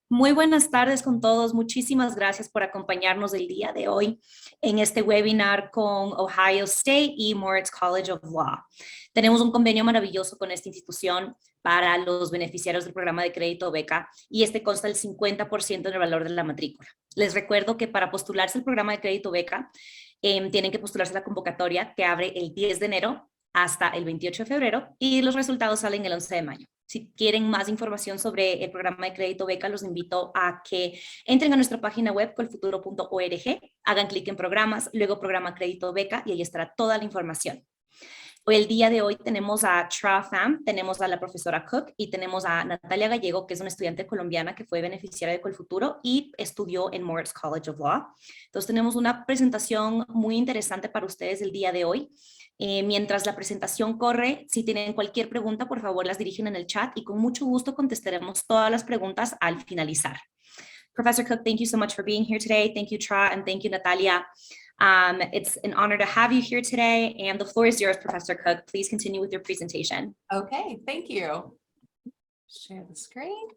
Muy buenas tardes con todos. Muchísimas gracias por acompañarnos el día de hoy en este webinar con Ohio State y Moritz College of Law. Tenemos un convenio maravilloso con esta institución para los beneficiarios del programa de crédito o beca y este consta el 50% del valor de la matrícula. Les recuerdo que para postularse al programa de crédito o beca tienen que postularse a la convocatoria que abre el 10 de enero hasta el 28 de febrero y los resultados salen el 11 de mayo. Si quieren más información sobre el programa de crédito beca, los invito a que entren a nuestra página web colfuturo.org, hagan clic en programas, luego programa crédito beca y ahí estará toda la información. Hoy, el día de hoy, tenemos a Tra Pham, tenemos a la profesora Cook y tenemos a Natalia Gallego, que es una estudiante colombiana que fue beneficiaria de Colfuturo y estudió en Moritz College of Law. Entonces tenemos una presentación muy interesante para ustedes el día de hoy. Mientras la presentación corre, si tienen cualquier pregunta, por favor las dirigen en el chat y con mucho gusto contestaremos todas las preguntas al finalizar. Professor Cook, thank you so much for being here today. Thank you, Tra, and thank you, Natalia. It's an honor to have you here today, and the floor is yours, Professor Cook. Please continue with your presentation. Okay, thank you. Share the screen.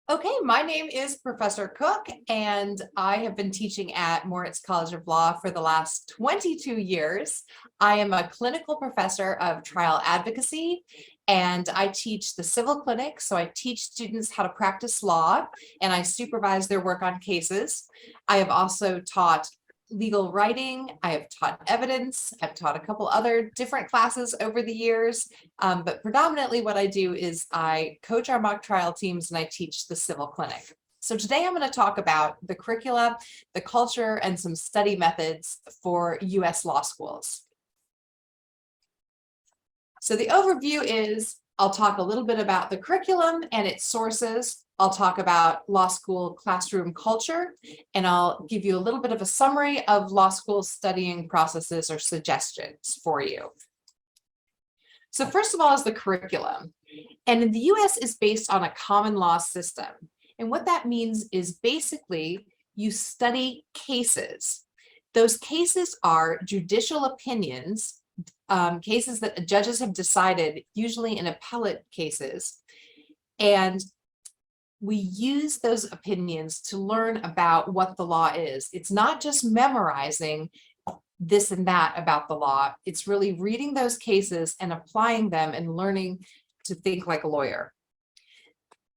Okay, my name is Professor Cook, and I have been teaching at Moritz College of Law for the last 22 years. I am a clinical professor of trial advocacy, and I teach the civil clinic. So I teach students how to practice law, and I supervise their work on cases. I have also taught legal writing, I have taught evidence, I've taught a couple other different classes over the years, but predominantly what I do is I coach our mock trial teams and I teach the civil clinic. So today I'm going to talk about the curricula, the culture, and some study methods for US law schools. So the overview is, I'll talk a little bit about the curriculum and its sources. I'll talk about law school classroom culture, and I'll give you a little bit of a summary of law school studying processes or suggestions for you. So first of all is the curriculum. And in the US is based on a common law system. And what that means is basically you study cases. Those cases are judicial opinions, cases that judges have decided, usually in appellate cases. And we use those opinions to learn about what the law is. It's not just memorizing this and that about the law. It's really reading those cases and applying them and learning to think like a lawyer.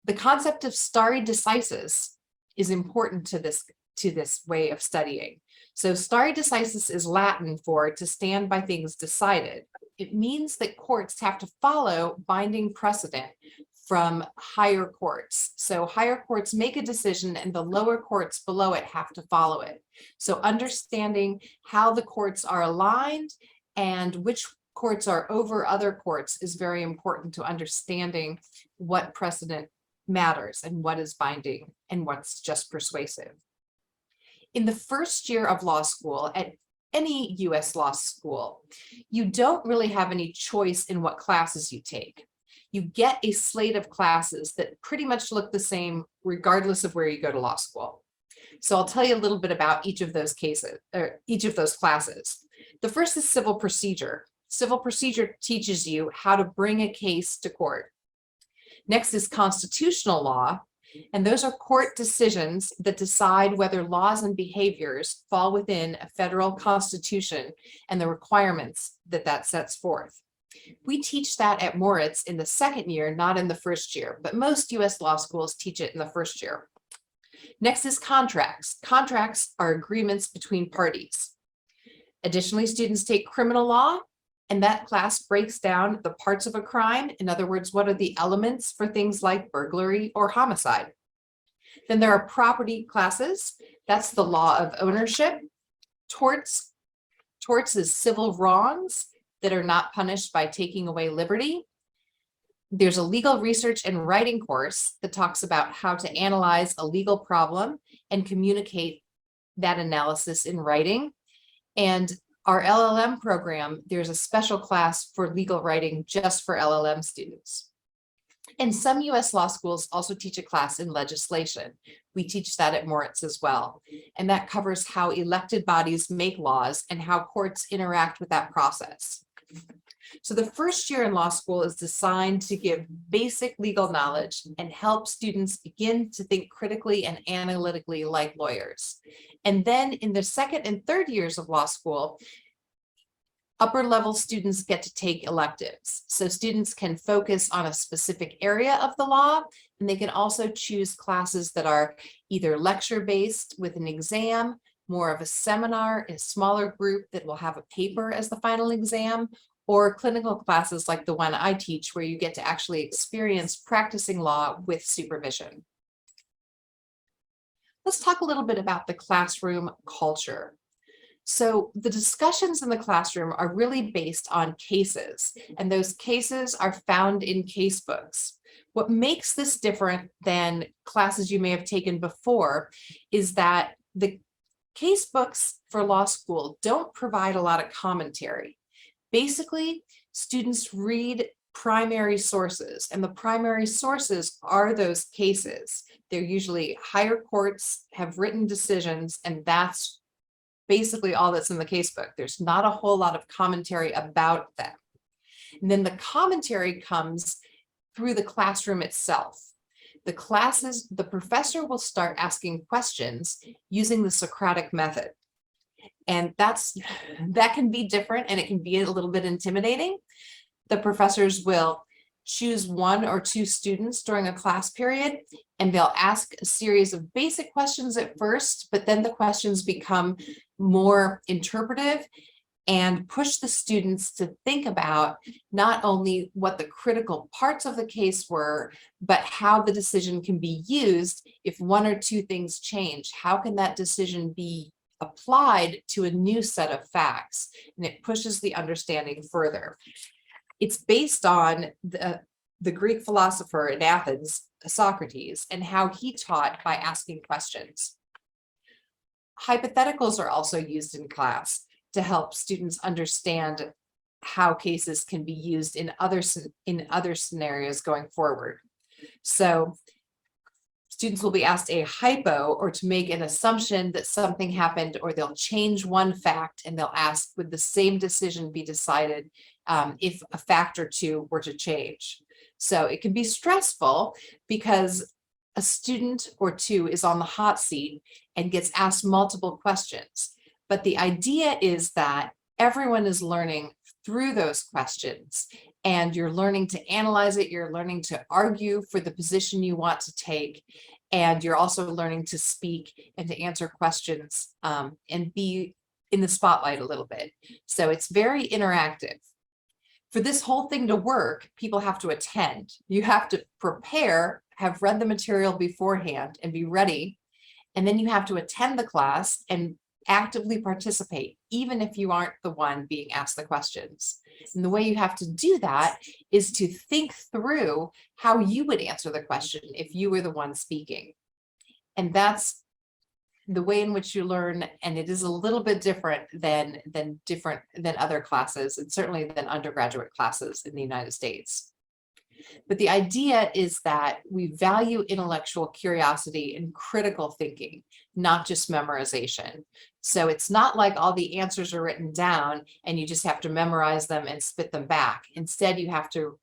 The concept of stare decisis is important to this way of studying. So stare decisis is Latin for to stand by things decided. It means that courts have to follow binding precedent from higher courts. So higher courts make a decision and the lower courts below it have to follow it. So understanding how the courts are aligned and which courts are over other courts is very important to understanding what precedent matters and what is binding and what's just persuasive. In the first year of law school at any US law school, you don't really have any choice in what classes you take. You get a slate of classes that pretty much look the same regardless of where you go to law school. So I'll tell you a little bit about each of those cases, or each of those classes. The first is civil procedure. Civil procedure teaches you how to bring a case to court. Next is constitutional law, and those are court decisions that decide whether laws and behaviors fall within a federal constitution and the requirements that that sets forth. We teach that at Moritz in the second year, not in the first year, but most US law schools teach it in the first year. Next is contracts. Contracts are agreements between parties. Additionally, students take criminal law, and that class breaks down the parts of a crime. In other words, what are the elements for things like burglary or homicide? Then there are property classes. That's the law of ownership. Torts is civil wrongs that are not punished by taking away liberty. There's a legal research and writing course that talks about how to analyze a legal problem and communicate that analysis in writing. And our LLM program, there's a special class for legal writing just for LLM students. And some US law schools also teach a class in legislation. We teach that at Moritz as well. And that covers how elected bodies make laws and how courts interact with that process. So the first year in law school is designed to give basic legal knowledge and help students begin to think critically and analytically like lawyers. And then in the second and third years of law school, upper level students get to take electives. So students can focus on a specific area of the law, and they can also choose classes that are either lecture-based with an exam, more of a seminar in a smaller group that will have a paper as the final exam, or clinical classes like the one I teach, where you get to actually experience practicing law with supervision. Let's talk a little bit about the classroom culture. So the discussions in the classroom are really based on cases, and those cases are found in casebooks. What makes this different than classes you may have taken before is that the casebooks for law school don't provide a lot of commentary. Basically, students read primary sources, and the primary sources are those cases. They're usually higher courts have written decisions, and that's basically all that's in the casebook. There's not a whole lot of commentary about them. And then the commentary comes through the classroom itself. The classes, the professor will start asking questions using the Socratic method. And that can be different, and it can be a little bit intimidating. The professors will choose one or two students during a class period, and they'll ask a series of basic questions at first, but then the questions become more interpretive and push the students to think about not only what the critical parts of the case were, but how the decision can be used if one or two things change. How can that decision be applied to a new set of facts? And it pushes the understanding further. It's based on the Greek philosopher in Athens, Socrates, and how he taught by asking questions. Hypotheticals are also used in class to help students understand how cases can be used in other scenarios going forward. So students will be asked a hypo, or to make an assumption that something happened, or they'll change one fact and they'll ask, would the same decision be decided if a fact or two were to change? So it can be stressful because a student or two is on the hot seat and gets asked multiple questions. But the idea is that everyone is learning through those questions, and you're learning to analyze it, you're learning to argue for the position you want to take, and you're also learning to speak and to answer questions and be in the spotlight a little bit. So it's very interactive. For this whole thing to work, people have to attend. You have to prepare, have read the material beforehand and be ready, and then you have to attend the class and actively participate, even if you aren't the one being asked the questions. And the way you have to do that is to think through how you would answer the question if you were the one speaking. And that's the way in which you learn, and it is a little bit different than other classes, and certainly than undergraduate classes in the United States. But the idea is that we value intellectual curiosity and critical thinking, not just memorization. So it's not like all the answers are written down and you just have to memorize them and spit them back. Instead, you have to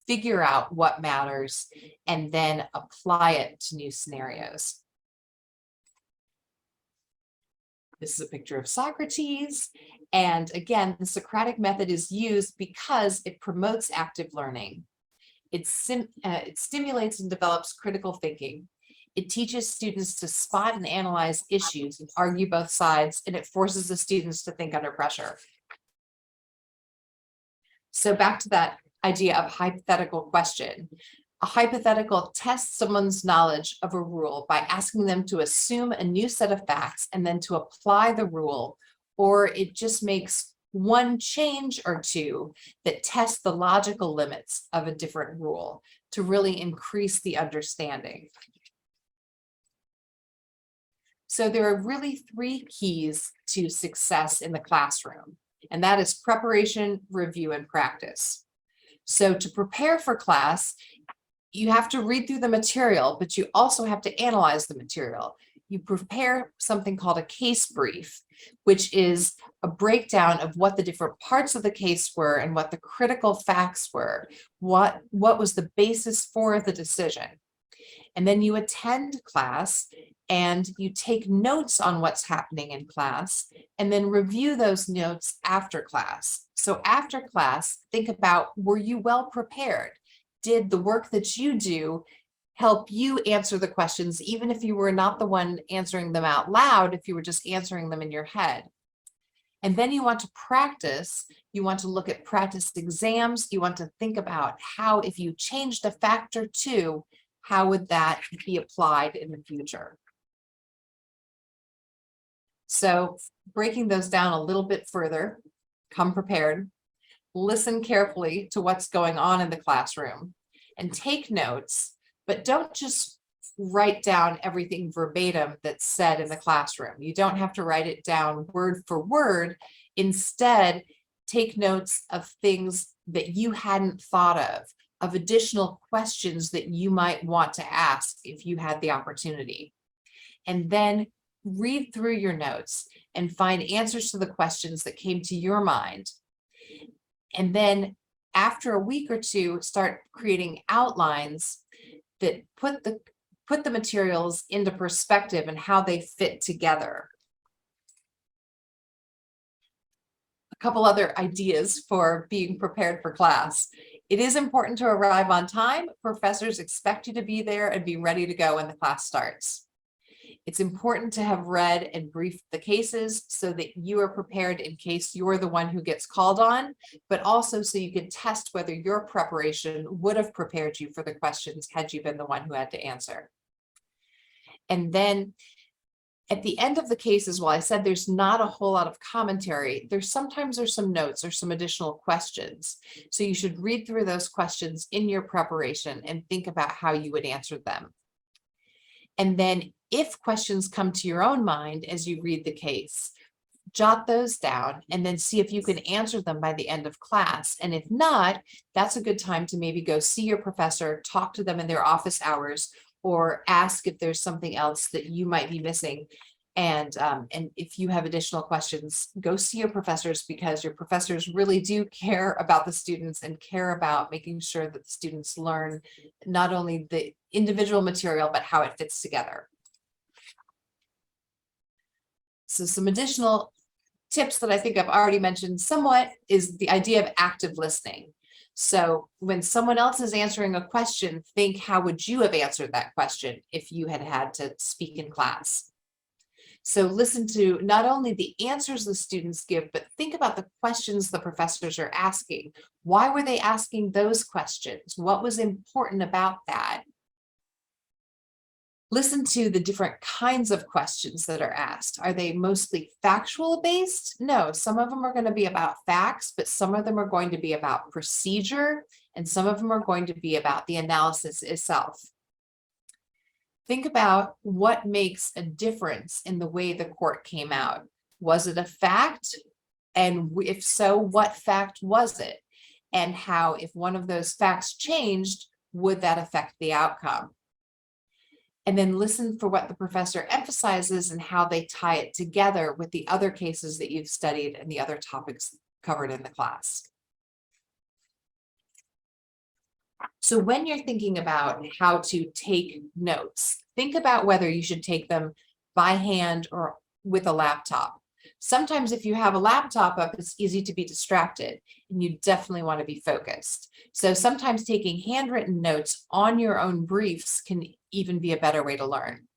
figure out what matters and then apply it to new scenarios. This is a picture of Socrates. And again, the Socratic method is used because it promotes active learning. It stimulates and develops critical thinking. It teaches students to spot and analyze issues and argue both sides, and it forces the students to think under pressure. So back to that idea of hypothetical question. A hypothetical tests someone's knowledge of a rule by asking them to assume a new set of facts and then to apply the rule, or it just makes one change or two that test the logical limits of a different rule to really increase the understanding. So there are really three keys to success in the classroom, and that is preparation, review, and practice. So to prepare for class, you have to read through the material, but you also have to analyze the material. you prepare something called a case brief, which is a breakdown of what the different parts of the case were and what the critical facts were, what was the basis for the decision. And then you attend class and you take notes on what's happening in class and then review those notes after class. So after class, think about, were you well prepared? Did the work that you do help you answer the questions, even if you were not the one answering them out loud, if you were just answering them in your head? And then you want to practice, you want to look at practice exams, you want to think about how, if you changed a fact or two, how would that be applied in the future? So breaking those down a little bit further, come prepared, listen carefully to what's going on in the classroom and take notes, but don't just write down everything verbatim that's said in the classroom. You don't have to write it down word for word. Instead, take notes of things that you hadn't thought of additional questions that you might want to ask if you had the opportunity. And then read through your notes and find answers to the questions that came to your mind. And then after a week or two, start creating outlines that put the materials into perspective and how they fit together. A couple other ideas for being prepared for class. It is important to arrive on time. Professors expect you to be there and be ready to go when the class starts. It's important to have read and briefed the cases so that you are prepared in case you're the one who gets called on, but also so you can test whether your preparation would have prepared you for the questions had you been the one who had to answer. And then at the end of the cases, while I said there's not a whole lot of commentary, sometimes there's some notes or some additional questions. So you should read through those questions in your preparation and think about how you would answer them. And then if questions come to your own mind as you read the case, jot those down and then see if you can answer them by the end of class. And if not, that's a good time to maybe go see your professor, talk to them in their office hours, or ask if there's something else that you might be missing. And if you have additional questions, go see your professors, because your professors really do care about the students and care about making sure that the students learn not only the individual material, but how it fits together. So some additional tips that I think I've already mentioned somewhat is the idea of active listening. So when someone else is answering a question, think, how would you have answered that question if you had had to speak in class? So listen to not only the answers the students give, but think about the questions the professors are asking. Why were they asking those questions? What was important about that? Listen to the different kinds of questions that are asked. Are they mostly factual based? No, some of them are going to be about facts, but some of them are going to be about procedure, and some of them are going to be about the analysis itself. Think about what makes a difference in the way the court came out. Was it a fact? And if so, what fact was it? And how, if one of those facts changed, would that affect the outcome? And then listen for what the professor emphasizes and how they tie it together with the other cases that you've studied and the other topics covered in the class. So when you're thinking about how to take notes, think about whether you should take them by hand or with a laptop. Sometimes if you have a laptop up, it's easy to be distracted, and you definitely want to be focused. So sometimes taking handwritten notes on your own briefs can even be a better way to learn.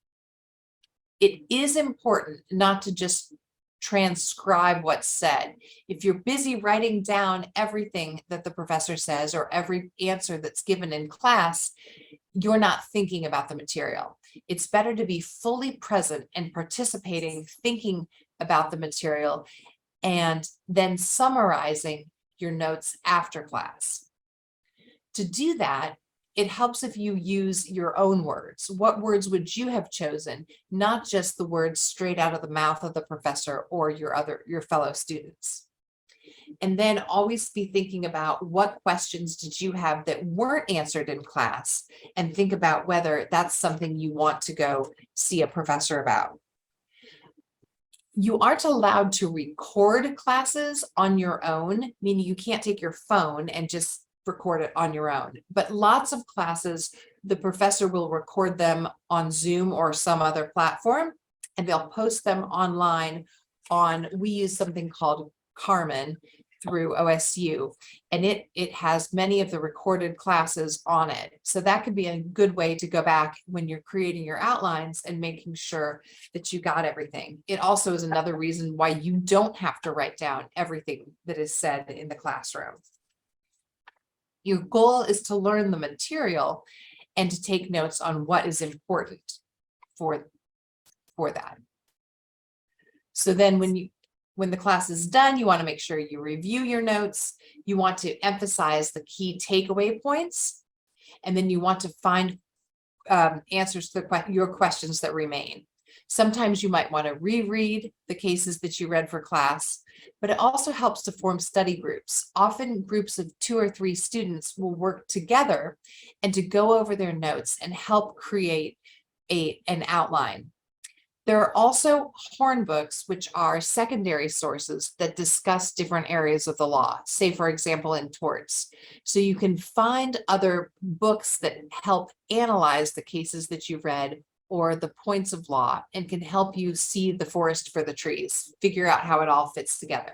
It is important not to just transcribe what's said. If you're busy writing down everything that the professor says or every answer that's given in class, you're not thinking about the material. It's better to be fully present and participating, thinking about the material, and then summarizing your notes after class. To do that, it helps if you use your own words. What words would you have chosen? Not just the words straight out of the mouth of the professor or your fellow students. And then always be thinking about what questions did you have that weren't answered in class, and think about whether that's something you want to go see a professor about. You aren't allowed to record classes on your own, meaning you can't take your phone and just record it on your own. But lots of classes, the professor will record them on Zoom or some other platform, and they'll post them online on, we use something called Carmen through OSU, and it has many of the recorded classes on it. So that could be a good way to go back when you're creating your outlines and making sure that you got everything. It also is another reason why you don't have to write down everything that is said in the classroom. Your goal is to learn the material and to take notes on what is important for that. So then when the class is done, you want to make sure you review your notes. You want to emphasize the key takeaway points, and then you want to find answers to your questions that remain. Sometimes you might want to reread the cases that you read for class, but it also helps to form study groups. Often groups of 2 or 3 students will work together and to go over their notes and help create an outline. There are also horn books, which are secondary sources that discuss different areas of the law, say, for example, in torts. So you can find other books that help analyze the cases that you've read or the points of law, and can help you see the forest for the trees, figure out how it all fits together.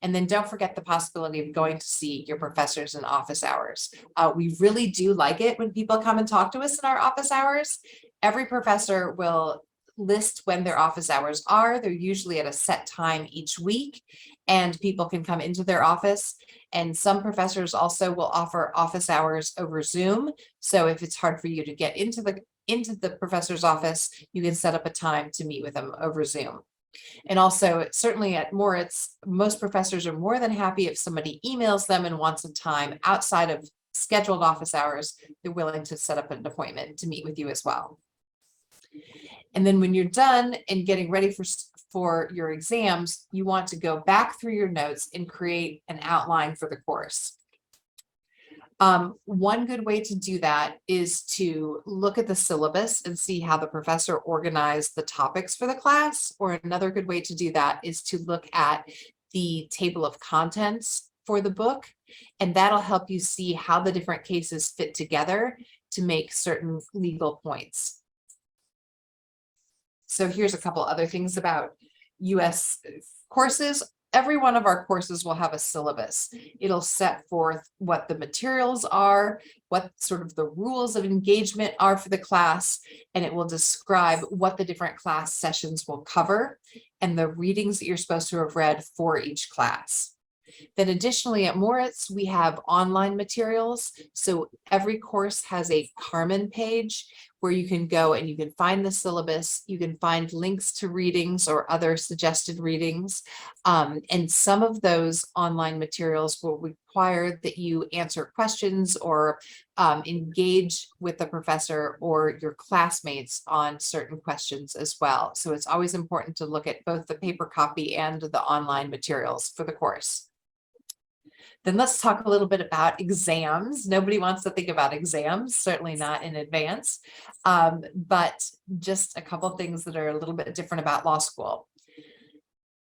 And then don't forget the possibility of going to see your professors in office hours. We really do like it when people come and talk to us in our office hours. Every professor will list when their office hours are. They're usually at a set time each week, and people can come into their office. And some professors also will offer office hours over Zoom. So if it's hard for you to get into the professor's office, you can set up a time to meet with them over Zoom. And also, certainly at Moritz, most professors are more than happy if somebody emails them and wants a time outside of scheduled office hours. They're willing to set up an appointment to meet with you as well. And then when you're done and getting ready for your exams, you want to go back through your notes and create an outline for the course. One good way to do that is to look at the syllabus and see how the professor organized the topics for the class, or another good way to do that is to look at the table of contents for the book, and that'll help you see how the different cases fit together to make certain legal points. So here's a couple other things about US courses. Every one of our courses will have a syllabus. It'll set forth what the materials are, what sort of the rules of engagement are for the class, and it will describe what the different class sessions will cover and the readings that you're supposed to have read for each class. Then additionally at Moritz, we have online materials. So every course has a Carmen page where you can go and you can find the syllabus, you can find links to readings or other suggested readings. And some of those online materials will require that you answer questions or engage with the professor or your classmates on certain questions as well. So it's always important to look at both the paper copy and the online materials for the course. Then let's talk a little bit about exams. Nobody wants to think about exams, certainly not in advance, but just a couple of things that are a little bit different about law school.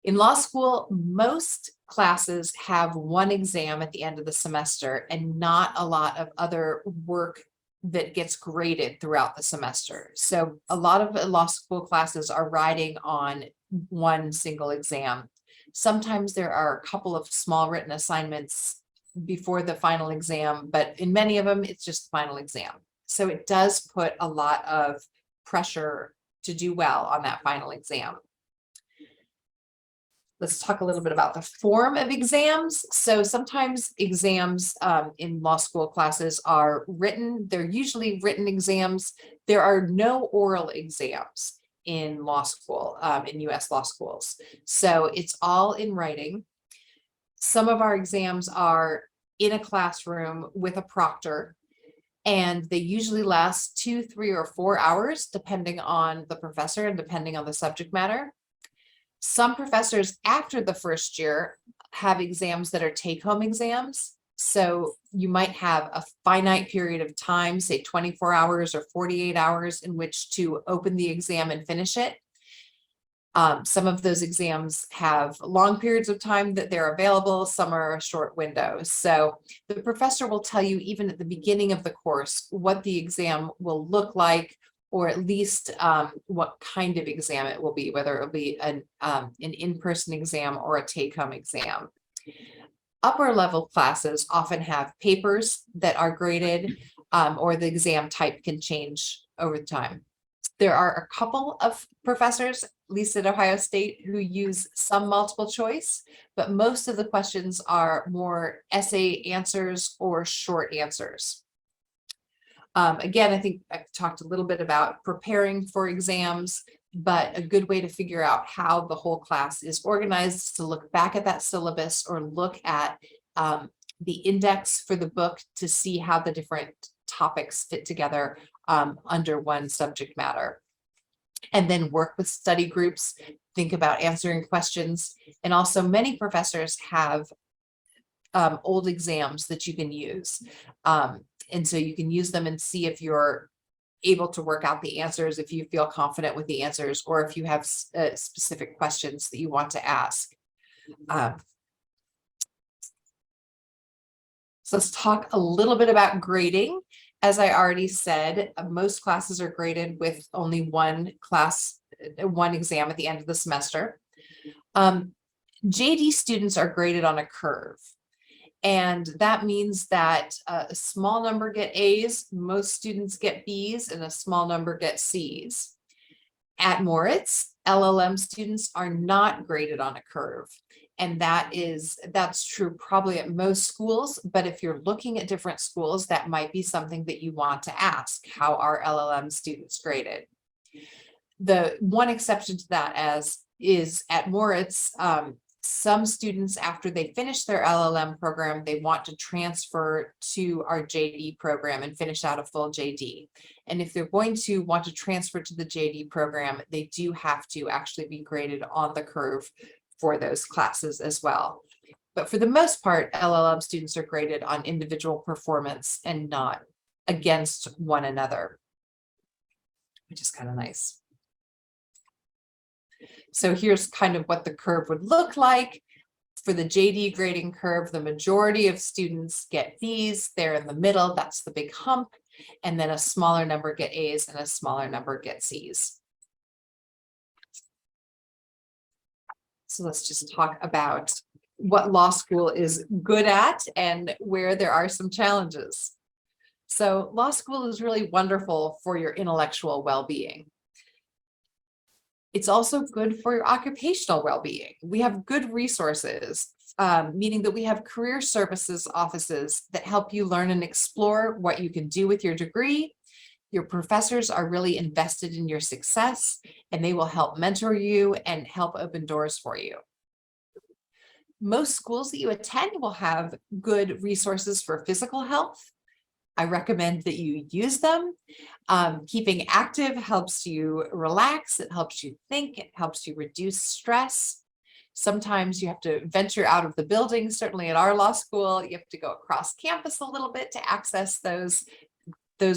In law school, most classes have one exam at the end of the semester and not a lot of other work that gets graded throughout the semester. So a lot of law school classes are riding on one single exam. Sometimes there are a couple of small written assignments before the final exam, but in many of them, it's just the final exam. So it does put a lot of pressure to do well on that final exam. Let's talk a little bit about the form of exams. So sometimes exams in law school classes are written. They're usually written exams. There are no oral exams in law school, in US law schools. So it's all in writing. Some of our exams are in a classroom with a proctor, and they usually last 2, 3, or 4 hours, depending on the professor and depending on the subject matter. Some professors after the first year have exams that are take-home exams. So you might have a finite period of time, say 24 hours or 48 hours, in which to open the exam and finish it. Some of those exams have long periods of time that they're available, some are short windows. So the professor will tell you even at the beginning of the course what the exam will look like, or at least what kind of exam it will be, whether it will be an in-person exam or a take-home exam. Upper level classes often have papers that are graded, or the exam type can change over time. There are a couple of professors, at least at Ohio State, who use some multiple choice, but most of the questions are more essay answers or short answers. Again, I think I've talked a little bit about preparing for exams, but a good way to figure out how the whole class is organized is to look back at that syllabus or look at the index for the book to see how the different topics fit together under one subject matter. And then work with study groups, think about answering questions. And also many professors have old exams that you can use. And so you can use them and see if you're able to work out the answers, if you feel confident with the answers, or if you have specific questions that you want to ask. So let's talk a little bit about grading. As I already said, most classes are graded with only one exam at the end of the semester. JD students are graded on a curve. And that means that a small number get A's, most students get B's, and a small number get C's. At Moritz, LLM students are not graded on a curve. And that's true probably at most schools, but if you're looking at different schools, that might be something that you want to ask. How are LLM students graded? The one exception to that is at Moritz, some students, after they finish their LLM program, they want to transfer to our JD program and finish out a full JD. And if they're going to want to transfer to the JD program, they do have to actually be graded on the curve for those classes as well. But for the most part, LLM students are graded on individual performance and not against one another, which is kind of nice. So here's kind of what the curve would look like. For the JD grading curve, the majority of students get B's. They're in the middle, that's the big hump. And then a smaller number get A's and a smaller number get C's. So let's just talk about what law school is good at and where there are some challenges. So law school is really wonderful for your intellectual well-being. It's also good for your occupational well-being. We have good resources, meaning that we have career services offices that help you learn and explore what you can do with your degree. Your professors are really invested in your success, and they will help mentor you and help open doors for you. Most schools that you attend will have good resources for physical health. I recommend that you use them. Keeping active helps you relax, it helps you think, it helps you reduce stress. Sometimes you have to venture out of the building. Certainly at our law school, you have to go across campus a little bit to access those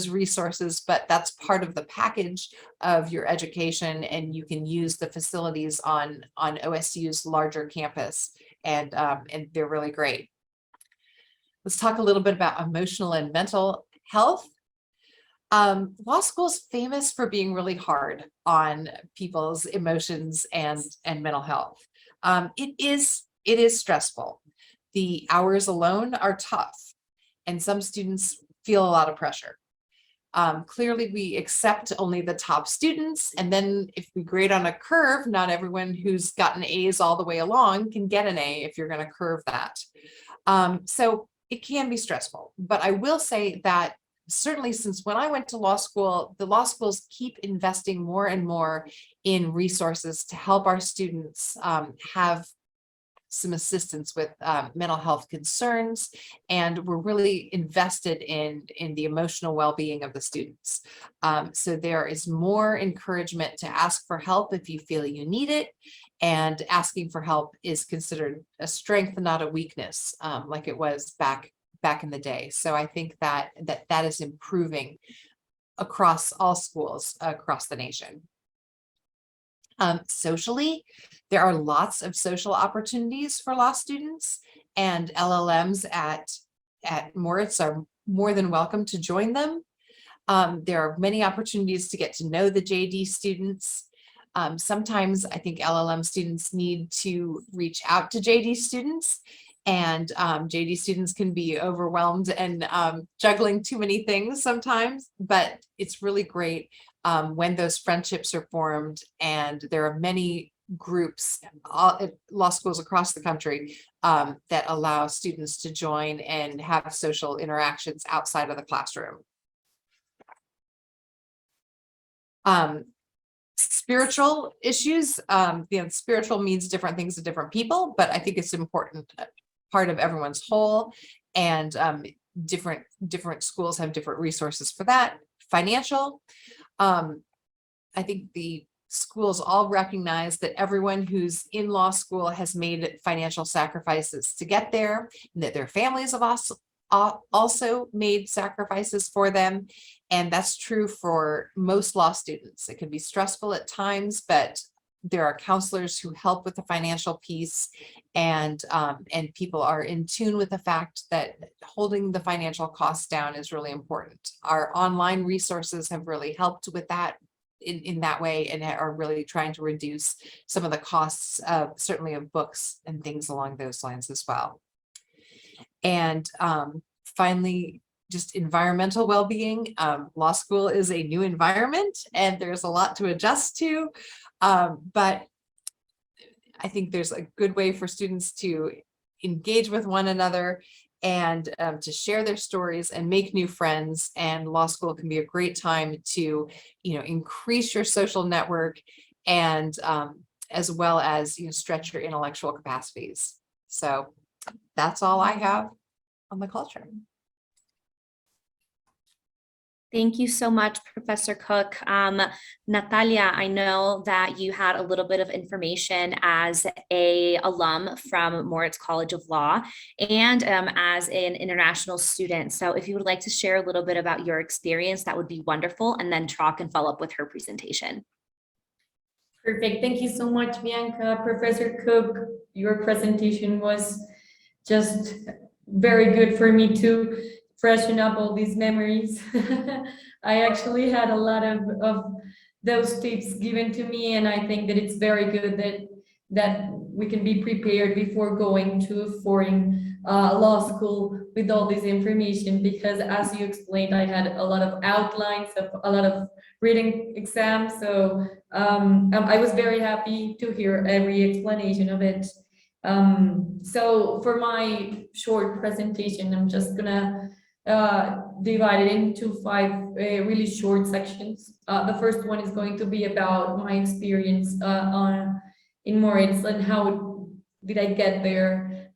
resources, but that's part of the package of your education, and you can use the facilities on OSU's larger campus, and they're really great. Let's talk a little bit about emotional and mental health. Law school is famous for being really hard on people's emotions and mental health. It is stressful. The hours alone are tough, and some students feel a lot of pressure. Clearly, we accept only the top students, and then if we grade on a curve, not everyone who's gotten A's all the way along can get an A if you're going to curve that. So it can be stressful, but I will say that certainly since when I went to law school, the law schools keep investing more and more in resources to help our students have some assistance with mental health concerns, and we're really invested in the emotional well-being of the students. So there is more encouragement to ask for help if you feel you need it, and asking for help is considered a strength, not a weakness, like it was back in the day. So I think that is improving across all schools across the nation. Socially, there are lots of social opportunities for law students, and LLMs at Moritz are more than welcome to join them. There are many opportunities to get to know the JD students. Sometimes I think LLM students need to reach out to JD students, and JD students can be overwhelmed and juggling too many things sometimes, but it's really great when those friendships are formed, and there are many groups at law schools across the country that allow students to join and have social interactions outside of the classroom. Spiritual issues, spiritual means different things to different people, but I think it's an important part of everyone's whole, and different schools have different resources for that. Financial, I think the schools all recognize that everyone who's in law school has made financial sacrifices to get there, and that their families have also made sacrifices for them. And that's true for most law students. It can be stressful at times, but there are counselors who help with the financial piece, and people are in tune with the fact that holding the financial costs down is really important. Our online resources have really helped with that in that way, and are really trying to reduce some of the costs of certainly of books and things along those lines as well. And finally, just environmental well-being. Law school is a new environment, and there's a lot to adjust to, but I think there's a good way for students to engage with one another and to share their stories and make new friends. And law school can be a great time to, increase your social network, and as well as stretch your intellectual capacities. So that's all I have on the culture. Thank you so much, Professor Cook. Natalia, I know that you had a little bit of information as an alum from Moritz College of Law, and as an international student. So if you would like to share a little bit about your experience, that would be wonderful. And then Troc can follow up with her presentation. Perfect. Thank you so much, Bianca. Professor Cook, your presentation was just very good for me to freshen up all these memories. I actually had a lot of those tips given to me, and I think that it's very good that we can be prepared before going to a foreign law school with all this information, because as you explained, I had a lot of outlines of a lot of reading exams. So I was very happy to hear every explanation of it. So for my short presentation, I'm just gonna divide it into 5 really short sections. The first one is going to be about my experience in Moritz, and how did I get there,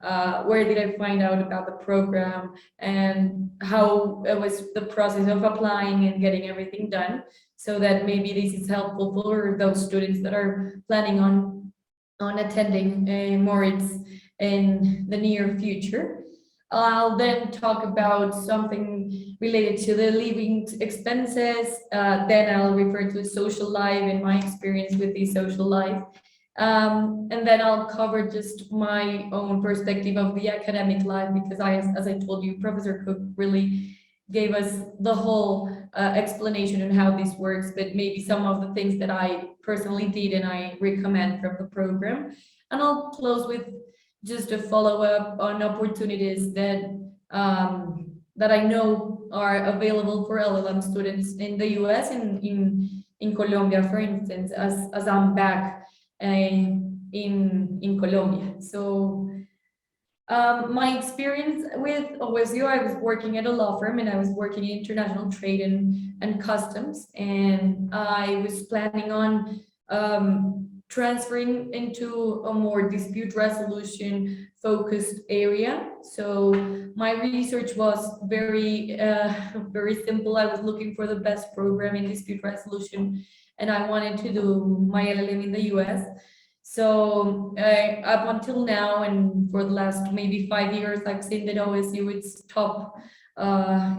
where did I find out about the program, and how it was the process of applying and getting everything done, so that maybe this is helpful for those students that are planning on attending Moritz in the near future. I'll then talk about something related to the living expenses. Then I'll refer to social life and my experience with the social life. And then I'll cover just my own perspective of the academic life, because as I told you, Professor Cook really gave us the whole explanation on how this works, but maybe some of the things that I personally did and I recommend from the program. And I'll close with just a follow-up on opportunities that that I know are available for LLM students in the US and in Colombia, for instance, as I'm back in Colombia. So my experience with OSU, I was working at a law firm, and I was working in international trade and customs, and I was planning on transferring into a more dispute resolution focused area. So my research was very simple. I was looking for the best program in dispute resolution, and I wanted to do my LLM in the US. So up until now, and for the last maybe 5 years, I've seen that OSU is top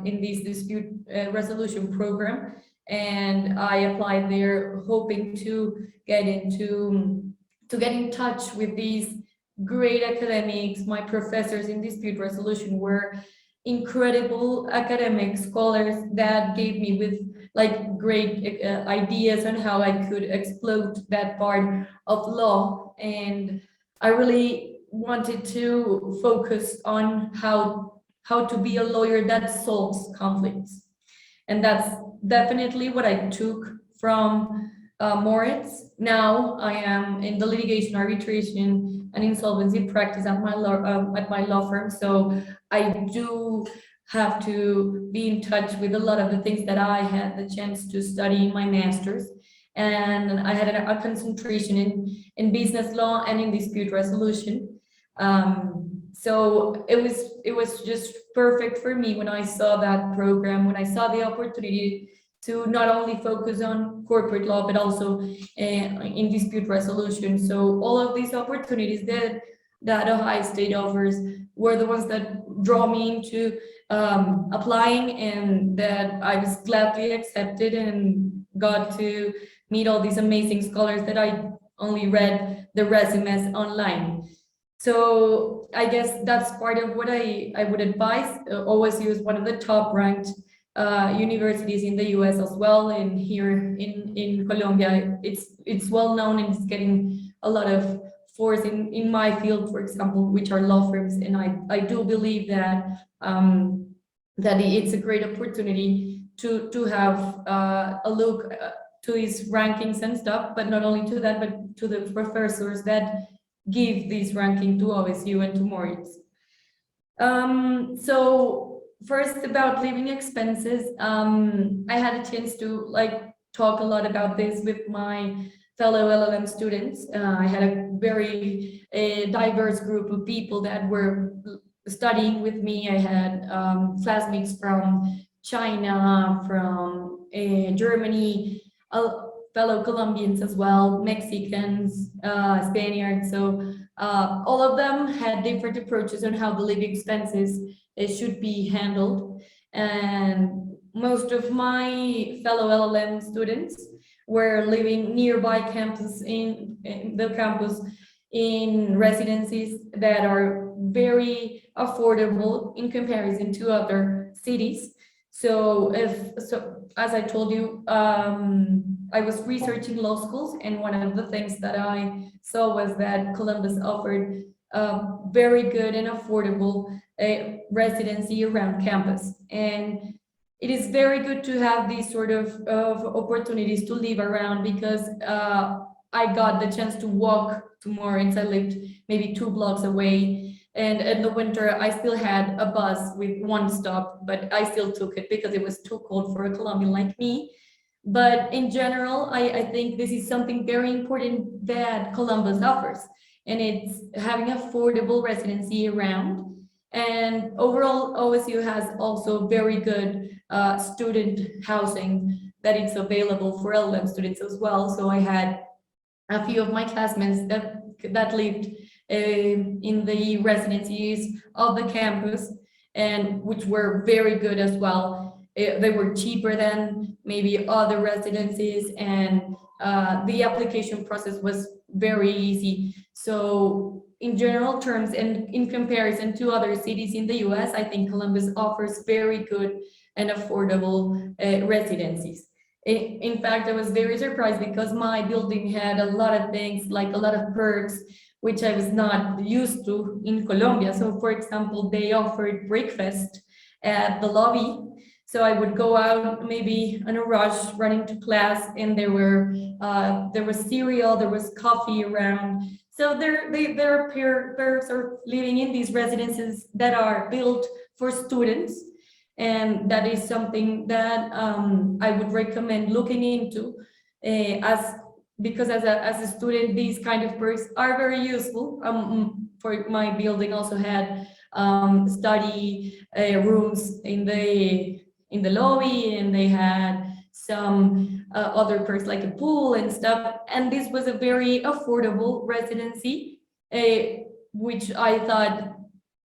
in this dispute resolution program, and I applied there hoping to get in touch with these great academics. My professors in dispute resolution were incredible academic scholars that gave me with like great ideas on how I could exploit that part of law. And I really wanted to focus on how to be a lawyer that solves conflicts. And that's definitely what I took from Moritz. Now I am in the litigation, arbitration, and insolvency practice at my law firm. So I do have to be in touch with a lot of the things that I had the chance to study in my master's. And I had a concentration in business law and in dispute resolution. So it was just perfect for me when I saw that program, when I saw the opportunity to not only focus on corporate law, but also in dispute resolution. So all of these opportunities that Ohio State offers were the ones that draw me into applying, and that I was gladly accepted and got to meet all these amazing scholars that I only read the resumes online. So I guess that's part of what I would advise. OSU is one of the top ranked universities in the US as well, and here in Colombia, it's well known, and it's getting a lot of force in my field, for example, which are law firms. And I do believe that that it's a great opportunity to have a look to these rankings and stuff, but not only to that, but to the professors that give this ranking to OSU and to Moritz. So first, about living expenses, I had a chance to like talk a lot about this with my fellow LLM students. I had a very diverse group of people that were studying with me. I had classmates from China, from Germany, fellow Colombians as well, Mexicans, Spaniards. So all of them had different approaches on how the living expenses should be handled. And most of my fellow LLM students were living nearby campus in the campus in residencies that are very affordable in comparison to other cities. So as I told you, I was researching law schools, and one of the things that I saw was that Columbus offered very good and affordable residency around campus. And it is very good to have these sort of opportunities to live around, because I got the chance to walk to Moritz. I lived maybe 2 blocks away. And in the winter, I still had a bus with 1 stop, but I still took it because it was too cold for a Colombian like me. But in general, I think this is something very important that Columbus offers, and it's having affordable residency around. And overall, OSU has also very good student housing that is available for LLM students as well. So I had a few of my classmates that lived in the residencies of the campus, and which were very good as well. They were cheaper than maybe other residencies, and the application process was very easy. So in general terms, and in comparison to other cities in the US, I think Columbus offers very good and affordable residencies. In fact, I was very surprised because my building had a lot of things, like a lot of perks, which I was not used to in Colombia. So for example, they offered breakfast at the lobby. So I would go out maybe in a rush running to class, and there was cereal, there was coffee around. So their peers are living in these residences that are built for students. And that is something that I would recommend looking into, because as a student, these kind of perks are very useful. For my building also had study rooms in the lobby, and they had some other perks like a pool and stuff. And this was a very affordable residency, which I thought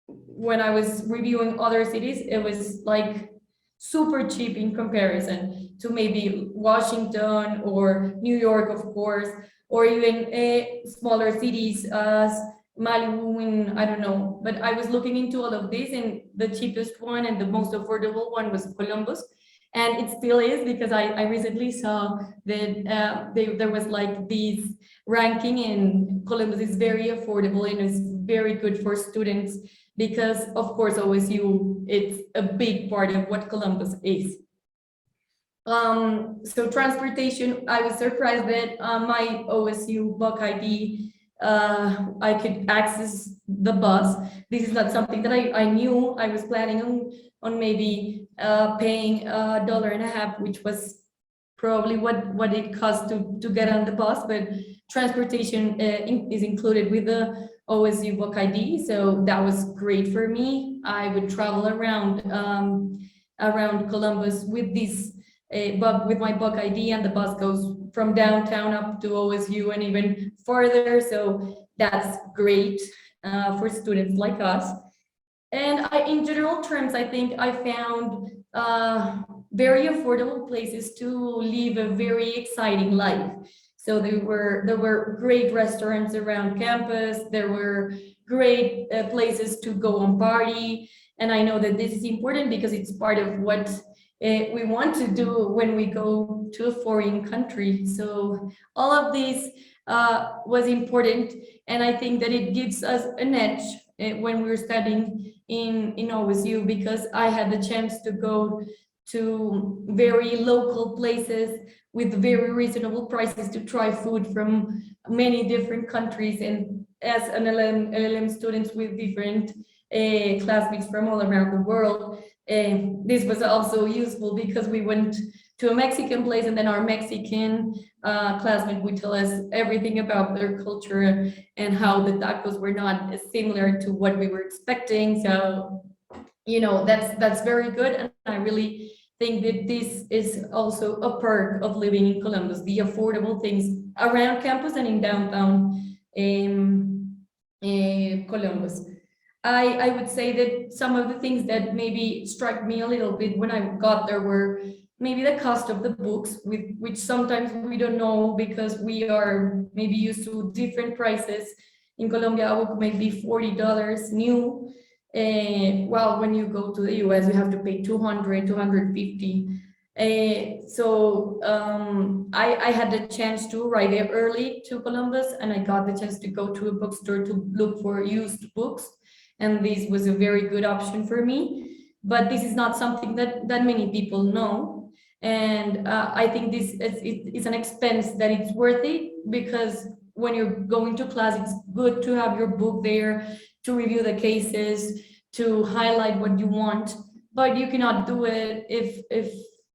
when I was reviewing other cities, it was like super cheap in comparison to maybe Washington or New York, of course, or even smaller cities as Malibu and I don't know. But I was looking into all of this, and the cheapest one and the most affordable one was Columbus. And it still is, because I recently saw that there was like this ranking, and Columbus is very affordable and is very good for students because, of course, OSU, it's a big part of what Columbus is. So transportation, I was surprised that my OSU Buck ID, I could access the bus. This is not something that I knew. I was planning on maybe paying $1.50, which was probably what it cost to get on the bus, but transportation is included with the OSU Book ID, so that was great for me. I would travel around Columbus with this with my Book ID, and the bus goes from downtown up to OSU and even further, so that's great for students like us. And in general terms, I think I found very affordable places to live a very exciting life. So there were great restaurants around campus. There were great places to go and party. And I know that this is important because it's part of what we want to do when we go to a foreign country. So all of this was important. And I think that it gives us an edge when we're studying in OSU, because I had the chance to go to very local places with very reasonable prices to try food from many different countries, and as an LLM students with different classmates from all around the world. This was also useful because we went to a Mexican place, and then our Mexican classmate would tell us everything about their culture and how the tacos were not similar to what we were expecting. So, you know, that's very good, and I really think that this is also a perk of living in Columbus, the affordable things around campus and in downtown Columbus. I would say that some of the things that maybe struck me a little bit when I got there were maybe the cost of the books, which sometimes we don't know because we are maybe used to different prices. In Colombia, a book may be $40 new. Well, when you go to the US, you have to pay $200, $250. So I had the chance to arrive there early to Columbus, and I got the chance to go to a bookstore to look for used books. And this was a very good option for me. But this is not something that many people know. And I think this is an expense that it's worth it, because when you're going to class, it's good to have your book there, to review the cases, to highlight what you want, but you cannot do it if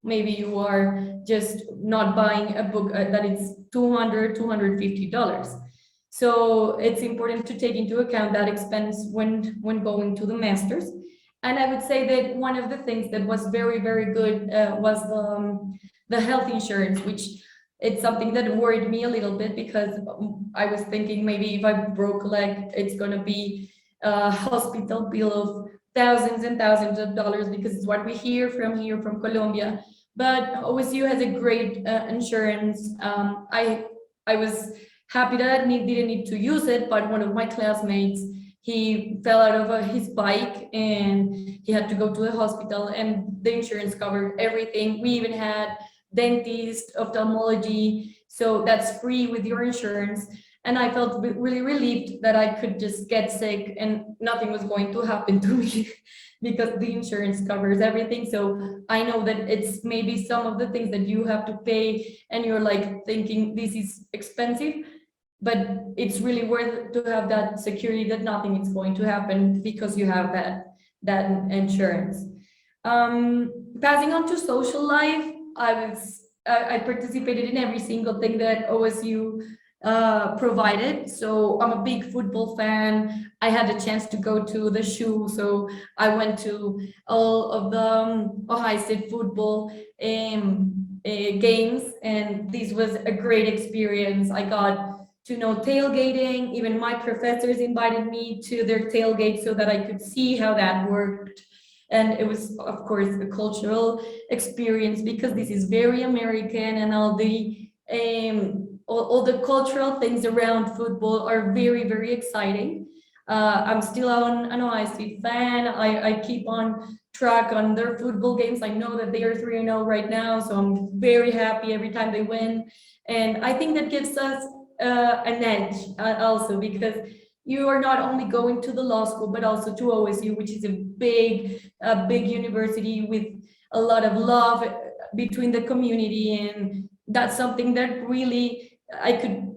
maybe you are just not buying a book that is $200, $250. So it's important to take into account that expense when going to the masters. And I would say that one of the things that was very, very good was the health insurance, which it's something that worried me a little bit, because I was thinking maybe if I broke a leg, it's going to be a hospital bill of thousands and thousands of dollars, because it's what we hear from Colombia. But OSU has a great insurance. I was happy that I didn't need to use it, but one of my classmates, he fell out of his bike and he had to go to the hospital, and the insurance covered everything. We even had dentist, ophthalmology, so that's free with your insurance. And I felt really relieved that I could just get sick and nothing was going to happen to me because the insurance covers everything. So I know that it's maybe some of the things that you have to pay and you're like thinking this is expensive, but it's really worth to have that security that nothing is going to happen because you have that insurance. Passing on to social life, I participated in every single thing that OSU provided. So I'm a big football fan. I had a chance to go to the shoe, so I went to all of the Ohio State football games, and this was a great experience. I got to know tailgating. Even my professors invited me to their tailgate so that I could see how that worked. And it was, of course, a cultural experience because this is very American, and all the cultural things around football are very, very exciting. I'm still an Ohio State fan. I keep on track on their football games. I know that they are 3-0 right now, so I'm very happy every time they win. And I think that gives us an edge also, because you are not only going to the law school, but also to OSU, which is a big university with a lot of love between the community. And that's something that really, I could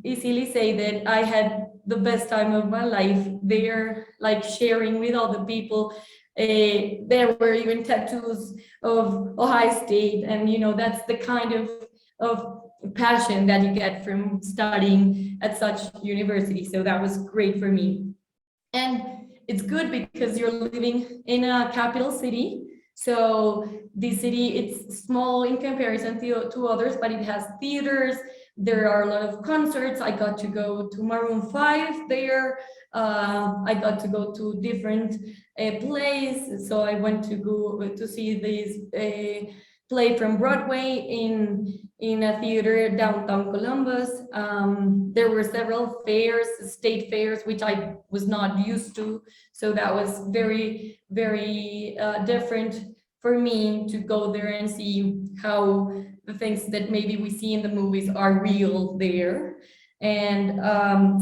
easily say that I had the best time of my life there, like sharing with all the people. There were even tattoos of Ohio State, and that's the kind of passion that you get from studying at such university. So that was great for me. And it's good because you're living in a capital city. So this city, it's small in comparison to others, but it has theaters. There are a lot of concerts. I got to go to Maroon 5 there. I got to go to different plays. So I went to go to see this play from Broadway in a theater downtown Columbus. There were several fairs, state fairs, which I was not used to. So that was very, very different for me to go there and see how the things that maybe we see in the movies are real there. And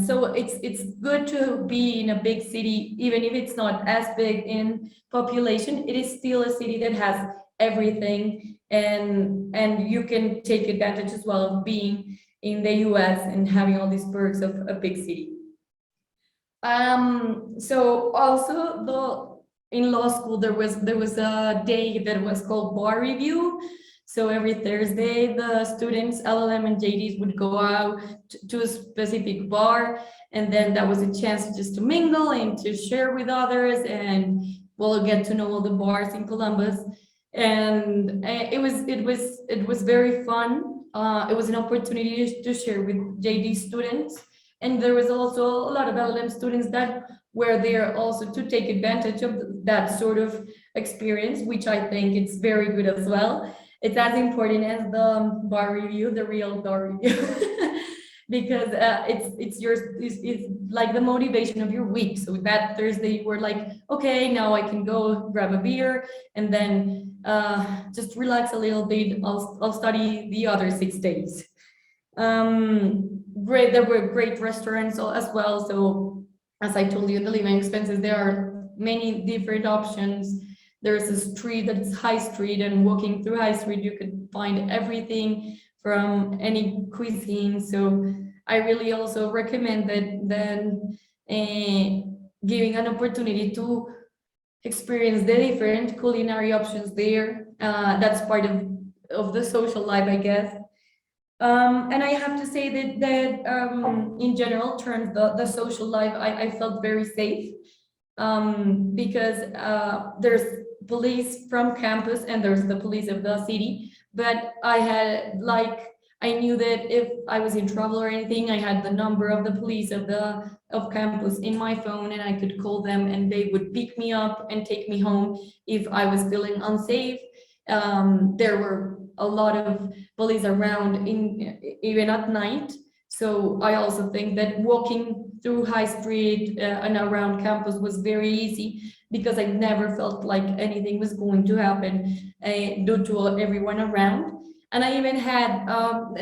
so it's good to be in a big city, even if it's not as big in population. It is still a city that has everything, and you can take advantage as well of being in the US and having all these perks of a big city. So also in law school there was a day that was called bar review. So every Thursday the students, LLM and JDs, would go out to a specific bar, and then that was a chance just to mingle and to share with others, and we'll get to know all the bars in Columbus. And it was very fun. It was an opportunity to share with JD students, and there was also a lot of LLM students that were there also to take advantage of that sort of experience, which I think it's very good as well. It's as important as the bar review, the real bar review, because it's like the motivation of your week. So that Thursday you were like, okay, now I can go grab a beer and then just relax a little bit. I'll study the other 6 days. Great, there were great restaurants as well. So as I told you, the living expenses, there are many different options. There's a street that's High Street, and walking through High Street, you could find everything from any cuisine. So I really also recommend that giving an opportunity to experience the different culinary options there. That's part of the social life, I guess. And I have to say that in general terms, the social life, I felt very safe, because there's police from campus and there's the police of the city. But I knew that if I was in trouble or anything, I had the number of the police of campus in my phone, and I could call them and they would pick me up and take me home if I was feeling unsafe. There were a lot of police around even at night. So I also think that walking through High Street and around campus was very easy, because I never felt like anything was going to happen due to everyone around. And I even had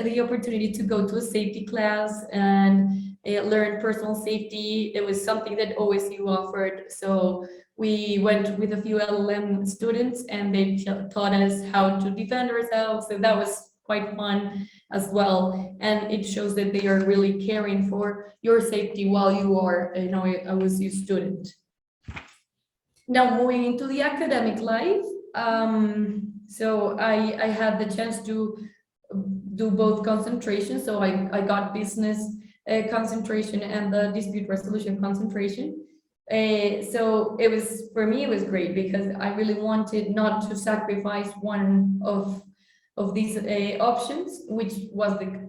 the opportunity to go to a safety class and learn personal safety. It was something that OSU offered. So we went with a few LLM students and they taught us how to defend ourselves. So that was quite fun as well. And it shows that they are really caring for your safety while you are an OSU student. Now moving into the academic life. So I had the chance to do both concentrations. So I got business concentration and the dispute resolution concentration. So it was, for me, it was great because I really wanted not to sacrifice one of these options, which was the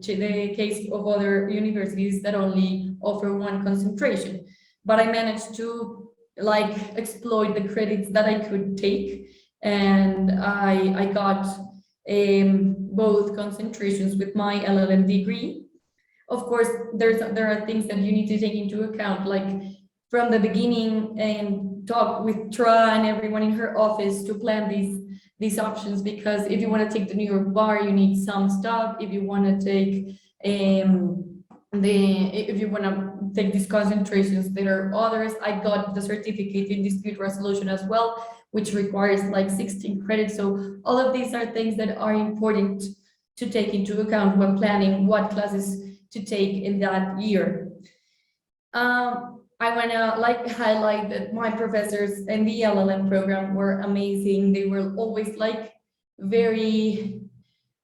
case of other universities that only offer one concentration. But I managed to like exploit the credits that I could take, and I got both concentrations with my LLM degree. Of course, there are things that you need to take into account, like from the beginning and talk with Tra and everyone in her office to plan these options, because if you want to take the New York bar, you need some stuff. If you want to take if you want to take these concentrations, there are others. I got the certificate in dispute resolution as well, which requires like 16 credits. So all of these are things that are important to take into account when planning what classes to take in that year. I want to like highlight that my professors in the LLM program were amazing. They were always like very,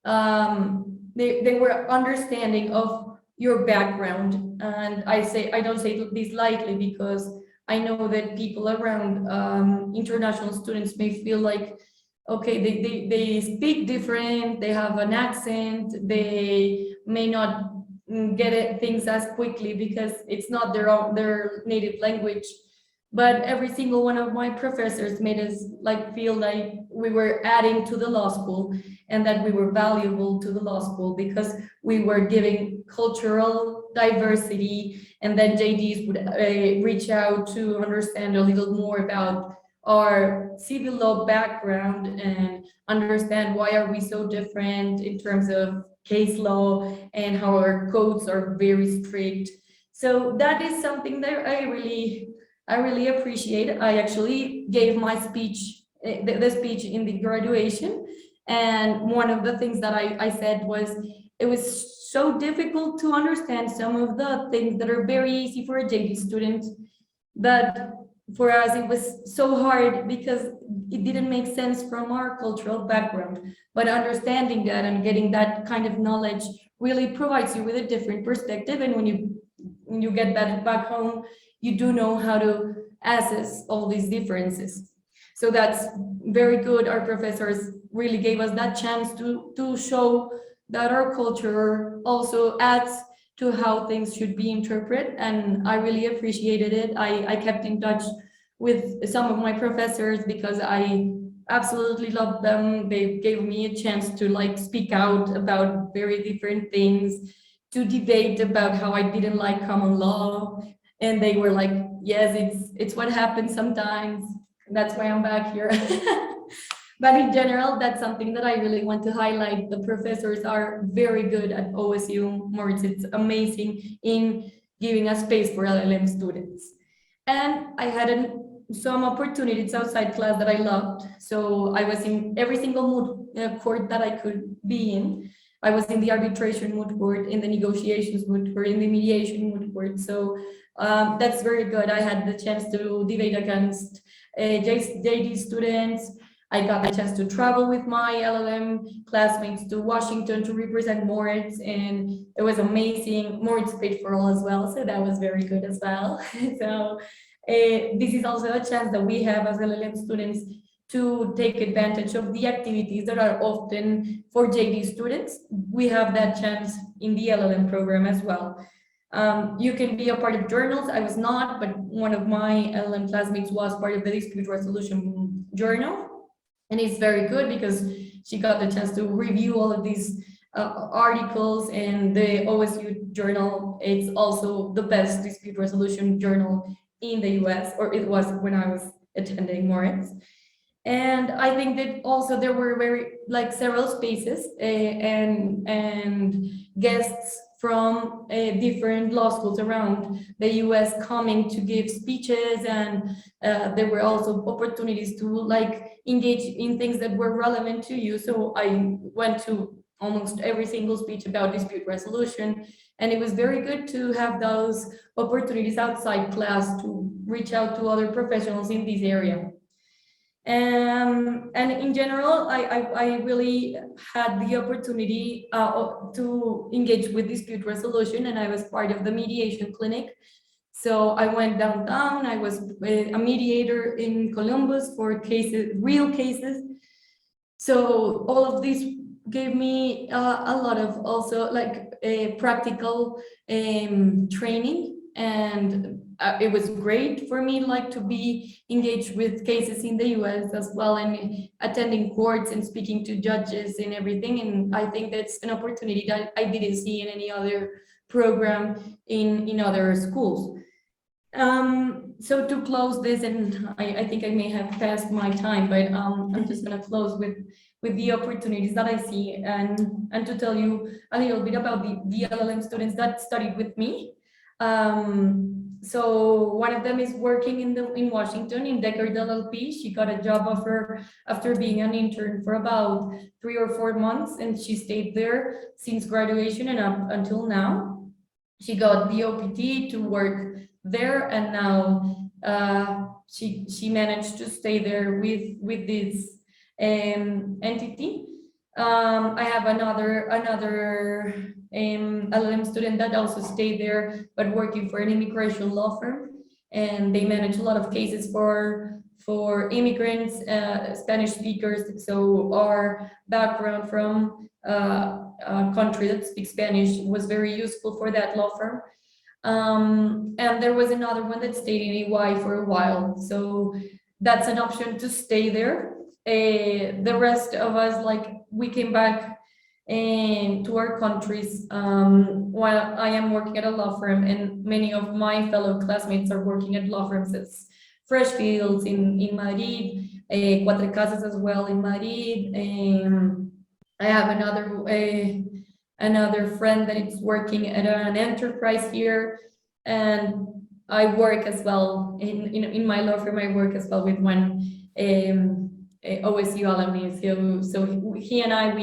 they were understanding of your background. And I don't say this lightly, because I know that people around international students may feel like, okay, they speak different, they have an accent, they may not get things as quickly because it's not their native language. But every single one of my professors made us like feel like we were adding to the law school and that we were valuable to the law school because we were giving cultural diversity. And then JDs would reach out to understand a little more about our civil law background and understand why are we so different in terms of case law and how our codes are very strict. So that is something that I really appreciate. I actually gave my speech, the speech in the graduation. And one of the things that I said was, it was so difficult to understand some of the things that are very easy for a JD student, but for us, it was so hard because it didn't make sense from our cultural background. But understanding that and getting that kind of knowledge really provides you with a different perspective. And when you get that back home, you do know how to assess all these differences. So that's very good. Our professors really gave us that chance to show that our culture also adds to how things should be interpreted, and I really appreciated it. I kept in touch with some of my professors because I absolutely loved them. They gave me a chance to like speak out about very different things, to debate about how I didn't like common law, and they were like, yes, it's what happens sometimes. That's why I'm back here. But in general, that's something that I really want to highlight. The professors are very good at OSU. Moritz, it's amazing in giving a space for LLM students. And I had some opportunities outside class that I loved. So I was in every single moot court that I could be in. I was in the arbitration moot court, in the negotiations moot court, in the mediation moot court. So that's very good. I had the chance to debate against JD students. I got the chance to travel with my LLM classmates to Washington to represent Moritz, and it was amazing. Moritz paid for all as well, so that was very good as well. So this is also a chance that we have as LLM students to take advantage of the activities that are often for JD students. We have that chance in the LLM program as well. You can be a part of journals. I was not, but one of my LLM classmates was part of the dispute resolution journal. And it's very good because she got the chance to review all of these articles, and the OSU journal, it's also the best dispute resolution journal in the US, or it was when I was attending Moritz. And I think that also there were several spaces and guests from different law schools around the US coming to give speeches, and there were also opportunities to engage in things that were relevant to you. So I went to almost every single speech about dispute resolution, and it was very good to have those opportunities outside class to reach out to other professionals in this area. And in general, I really had the opportunity to engage with dispute resolution, and I was part of the mediation clinic. So I went downtown. I was a mediator in Columbus for cases, real cases. So all of this gave me a lot of also like a practical training, and it was great for me like to be engaged with cases in the US as well, and attending courts and speaking to judges and everything. And I think that's an opportunity that I didn't see in any other program in other schools. So to close this, and I think I may have passed my time, but I'm just gonna close with the opportunities that I see, and to tell you a little bit about the LLM students that studied with me. So one of them is working in Washington in Deckard LLP. She got a job offer after being an intern for about 3 or 4 months, and she stayed there since graduation and up until now. She got the OPT to work there, and now she managed to stay there with this entity. I have another LLM student that also stayed there, but working for an immigration law firm, and they manage a lot of cases for immigrants, Spanish speakers. So our background from a country that speaks Spanish was very useful for that law firm. And there was another one that stayed in EY for a while, so that's an option to stay there. The rest of us, like, we came back to our countries while I am working at a law firm, and many of my fellow classmates are working at law firms as Freshfields in Madrid, Cuatro Casas as well in Madrid. I have another friend that is working at an enterprise here, and I work as well in my law firm. I work as well with one OSU alumni. So he and I,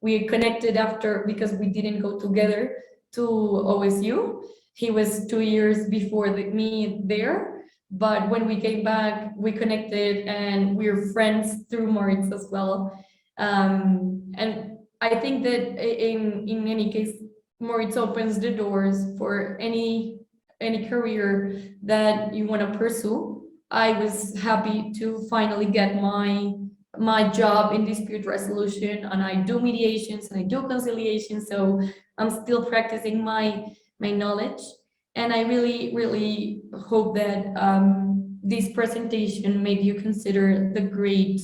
we connected after, because we didn't go together to OSU. He was 2 years before me there, but when we came back, we connected, and we're friends through Moritz as well. And I think that in any case, Moritz opens the doors for any career that you want to pursue. I was happy to finally get my job in dispute resolution, and I do mediations and I do conciliation, so I'm still practicing my knowledge. And I really hope that this presentation made you consider the great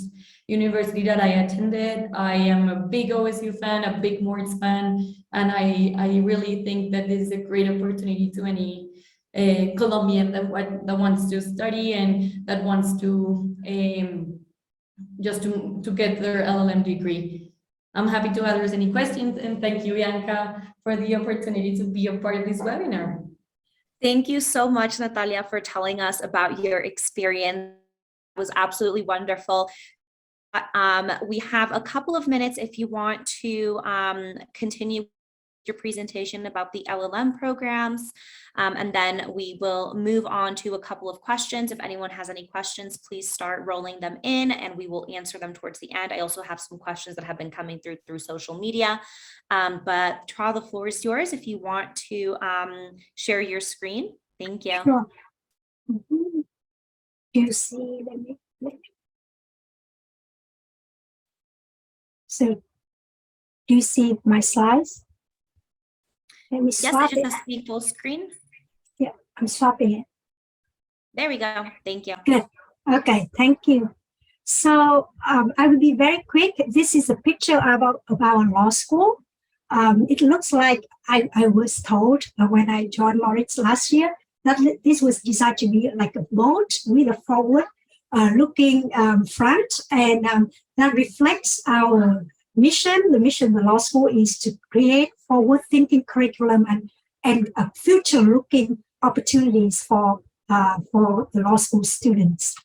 university that I attended. I am a big OSU fan, a big Moritz fan, and I really think that this is a great opportunity to any Colombian that wants to study and that wants to just to get their LLM degree. I'm happy to address any questions, and thank you, Bianca, for the opportunity to be a part of this webinar. Thank you so much, Natalia, for telling us about your experience. It was absolutely wonderful. We have a couple of minutes if you want to continue your presentation about the LLM programs, and then we will move on to a couple of questions. If anyone has any questions, please start rolling them in and we will answer them towards the end. I also have some questions that have been coming through social media, but Tra, the floor is yours if you want to share your screen. Thank you. Sure. Do you see the So do you see my slides? Let me Yes, swap it just it. has to be full screen. Yeah, I'm swapping it. There we go. Thank you. Good. Okay, thank you. So I will be very quick. This is a picture about our law school. It looks like I was told when I joined Moritz last year that this was designed to be like a boat with a forward looking front, and that reflects our mission. The mission of the law school is to create forward-thinking curriculum and future-looking opportunities for the law school students.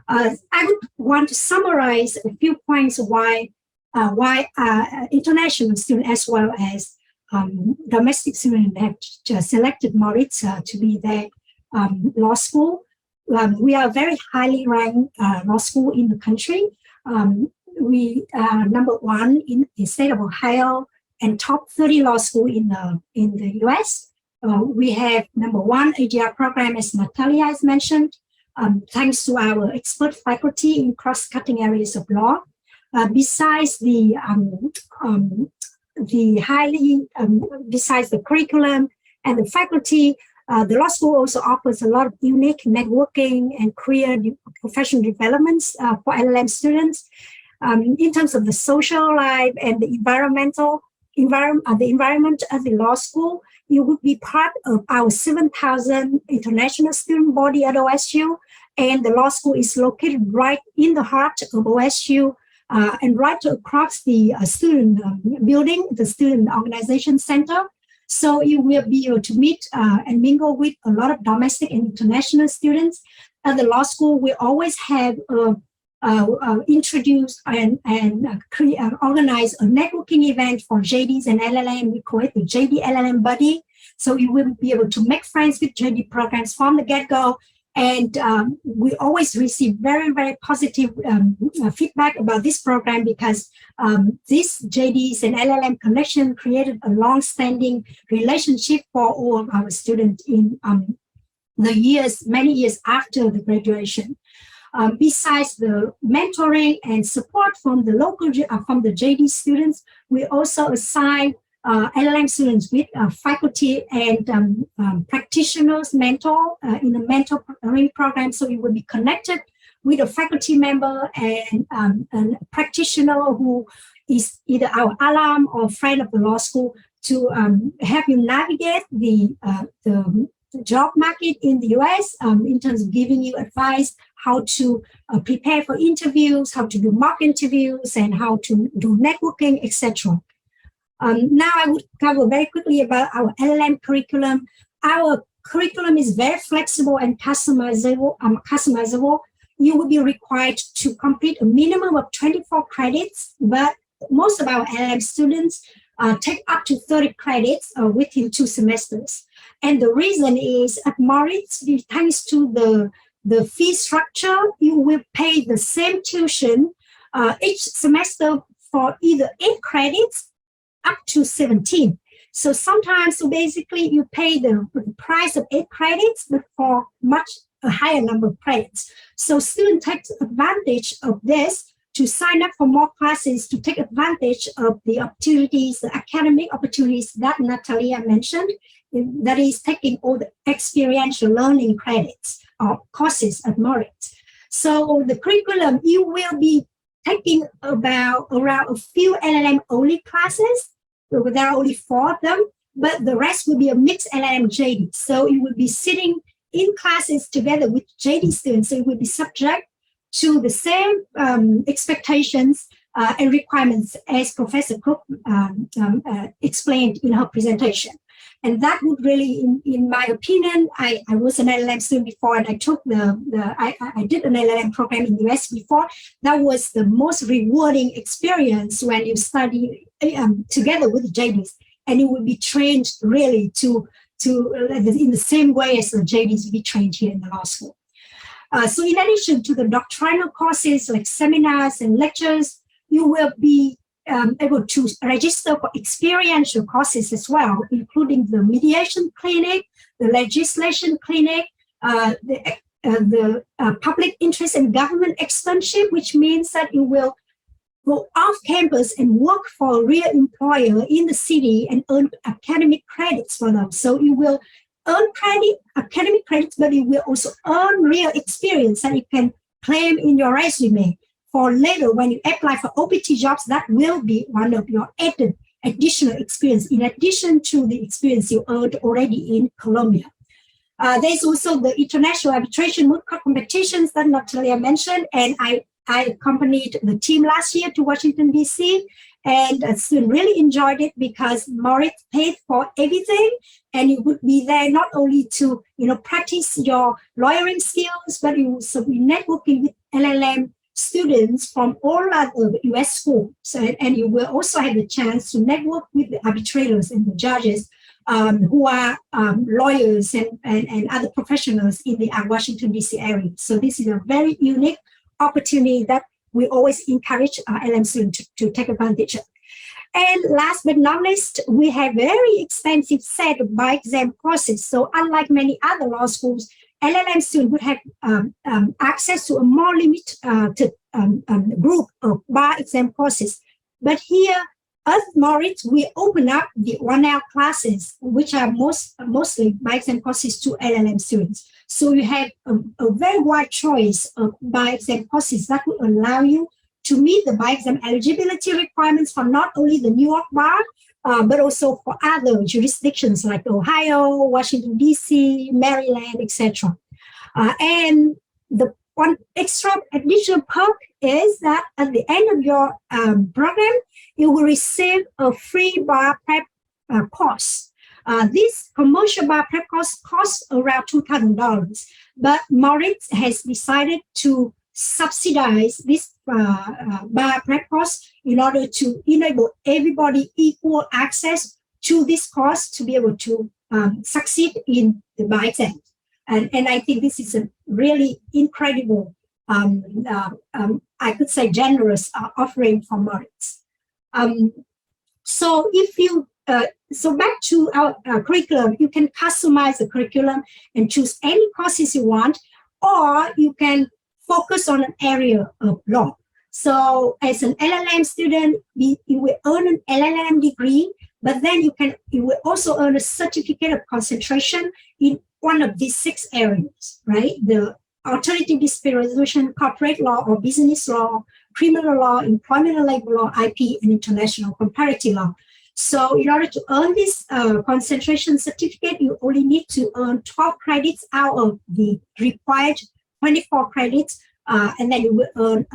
I would want to summarize a few points why international students as well as domestic students have selected Moritz to be their law school. we are a very highly ranked law school in the country. We are number one in the state of Ohio and top 30 law school in the US. We have number one ADR program, as Natalia has mentioned, thanks to our expert faculty in cross-cutting areas of law. Besides the curriculum and the faculty, the law school also offers a lot of unique networking and career professional developments for LLM students. In terms of the social life and the environment at the law school, you would be part of our 7,000 international student body at OSU, and the law school is located right in the heart of OSU and right across the student building, the student organization center. So you will be able to meet and mingle with a lot of domestic and international students. At the law school, we always have introduce and organize a networking event for JDs and LLM. We call it the JD LLM Buddy. So you will be able to make friends with JD programs from the get-go. And we always receive very, very positive feedback about this program because this JDs and LLM connection created a long-standing relationship for all of our students in many years after the graduation. Besides the mentoring and support from the from the JD students, we also assign LLM students with faculty and practitioners mentor in a mentoring program. So you will be connected with a faculty member and a practitioner who is either our alum or friend of the law school to help you navigate the job market in the US in terms of giving you advice how to prepare for interviews, how to do mock interviews, and how to do networking, etc. Now I would cover very quickly about our LLM curriculum. Our curriculum is very flexible and customizable. You will be required to complete a minimum of 24 credits, but most of our LLM students take up to 30 credits within 2 semesters. And the reason is at Moritz, thanks to the fee structure, you will pay the same tuition each semester for either 8 credits up to 17. So sometimes, basically, you pay the price of 8 credits, but for a higher number of credits. So students take advantage of this to sign up for more classes, to take advantage of the opportunities, the academic opportunities that Natalia mentioned, that is taking all the experiential learning credits or courses at Moritz. So the curriculum, you will be taking around a few LLM-only classes. There are only 4 of them, but the rest will be a mixed LLM JD. So you will be sitting in classes together with JD students. So you will be subject to the same expectations and requirements as Professor Cook explained in her presentation. And that would really, in my opinion, I was an LLM student before, and I took I did an LLM program in the US before. That was the most rewarding experience when you study together with JDs, and you will be trained really to in the same way as the JDs will be trained here in the law school. So in addition to the doctrinal courses like seminars and lectures, you will be able to register for experiential courses as well, including the mediation clinic, the legislation clinic, the public interest and government externship, which means that you will go off campus and work for a real employer in the city and earn academic credits for them. So you will earn academic credits, but you will also earn real experience that you can claim in your resume for later when you apply for OPT jobs. That will be one of your additional experience in addition to the experience you earned already in Colombia. There's also the international arbitration moot court competitions that Natalia mentioned, and I accompanied the team last year to Washington, D.C., and students really enjoyed it because Moritz paid for everything, and you would be there not only to practice your lawyering skills, but you also be networking with LLM students from all over the US schools. So, and you will also have the chance to network with the arbitrators and the judges who are lawyers and other professionals in the Washington, D.C. area. So this is a very unique opportunity that we always encourage our LLM students to take advantage of. And last but not least, we have very extensive set of bar exam courses. So unlike many other law schools, LLM students would have access to a more limited group of bar exam courses. But here at Moritz, we open up the 1L classes, which are mostly bar exam courses to LLM students. So you have a very wide choice of bar exam courses that will allow you to meet the bar exam eligibility requirements for not only the New York bar, but also for other jurisdictions like Ohio, Washington, D.C., Maryland, etc. And the one extra additional perk is that at the end of your program, you will receive a free bar prep course. This commercial bar prep course costs around $2,000, but Moritz has decided to subsidize this bar prep course in order to enable everybody equal access to this course to be able to succeed in the bar exam. And I think this is a really incredible, I could say generous offering from Moritz. So if you, so back to our curriculum, you can customize the curriculum and choose any courses you want, or you can focus on an area of law. So as an LLM student, you will earn an LLM degree, but then you will also earn a certificate of concentration in one of these 6 areas, right? The alternative dispute resolution, corporate law or business law, criminal law, employment and labor law, IP, and international comparative law. So in order to earn this concentration certificate, you only need to earn 12 credits out of the required 24 credits, and then you will earn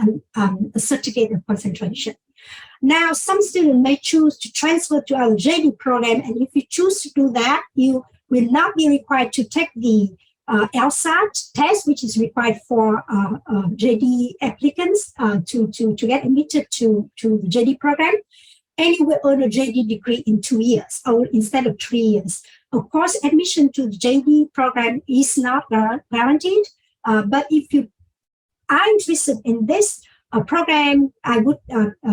a certificate of concentration. Now, some students may choose to transfer to our JD program, and if you choose to do that, you will not be required to take the LSAT test, which is required for JD applicants to get admitted to the JD program, and you will earn a JD degree in 2 years, or instead of 3 years. Of course, admission to the JD program is not guaranteed, but if you are interested in this program, I would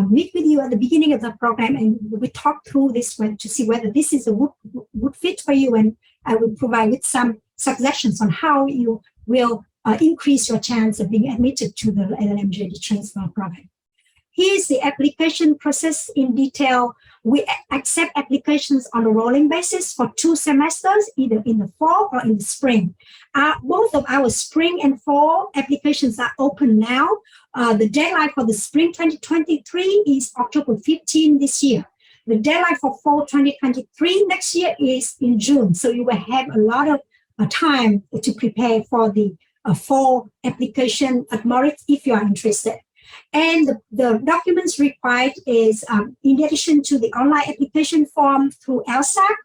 meet with you at the beginning of the program, and we talk through this one to see whether this is a good fit for you, and I will provide with some suggestions on how you will increase your chance of being admitted to the LLM JD transfer program. Here's the application process in detail. We accept applications on a rolling basis for 2 semesters, either in the fall or in the spring. Both of our spring and fall applications are open now. The deadline for the spring 2023 is October 15 this year. The deadline for fall 2023 next year is in June. So you will have a lot of time to prepare for the fall application at Moritz if you are interested. And the documents required is, in addition to the online application form through LSAC,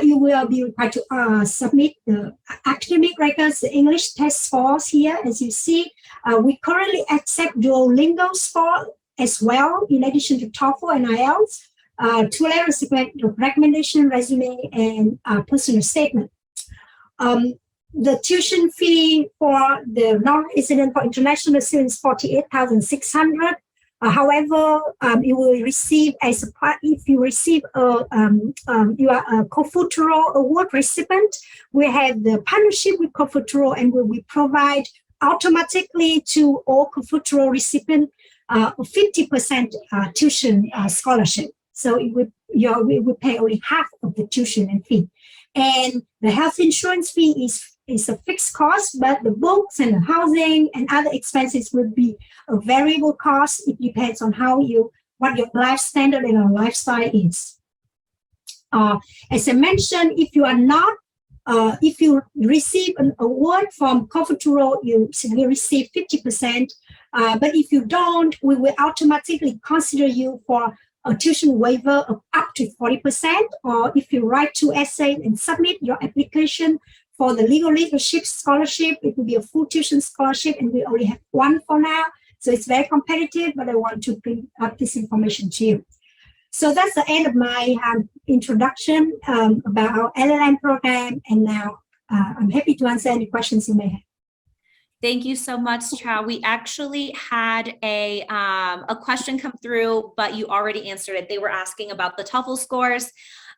you will be required to submit the academic records, the English test scores here. As you see, we currently accept Duolingo score as well, in addition to TOEFL and IELTS, 2 letters of recommendation, resume, and personal statement. The tuition fee for the non-resident for international students is $48,600. However, you will receive as a part, if you receive you are a Co-Futuro Award recipient, we have the partnership with Co-Futuro, and we provide automatically to all Co-Futuro recipients 50% tuition scholarship. So we will pay only half of the tuition and fee. And the health insurance fee is a fixed cost, but the books and the housing and other expenses will be a variable cost. It depends on what your life standard and your lifestyle is. As I mentioned, if you are not, if you receive an award from Co-Futuro, you will receive 50%. But if you don't, we will automatically consider you for a tuition waiver of up to 40%. Or if you write 2 essays and submit your application for the legal leadership scholarship, it will be a full tuition scholarship, and we only have 1 for now. So it's very competitive, but I want to bring up this information to you. So that's the end of my introduction about our LLM program. And now I'm happy to answer any questions you may have. Thank you so much, Chow. We actually had a question come through, but you already answered it. They were asking about the TOEFL scores,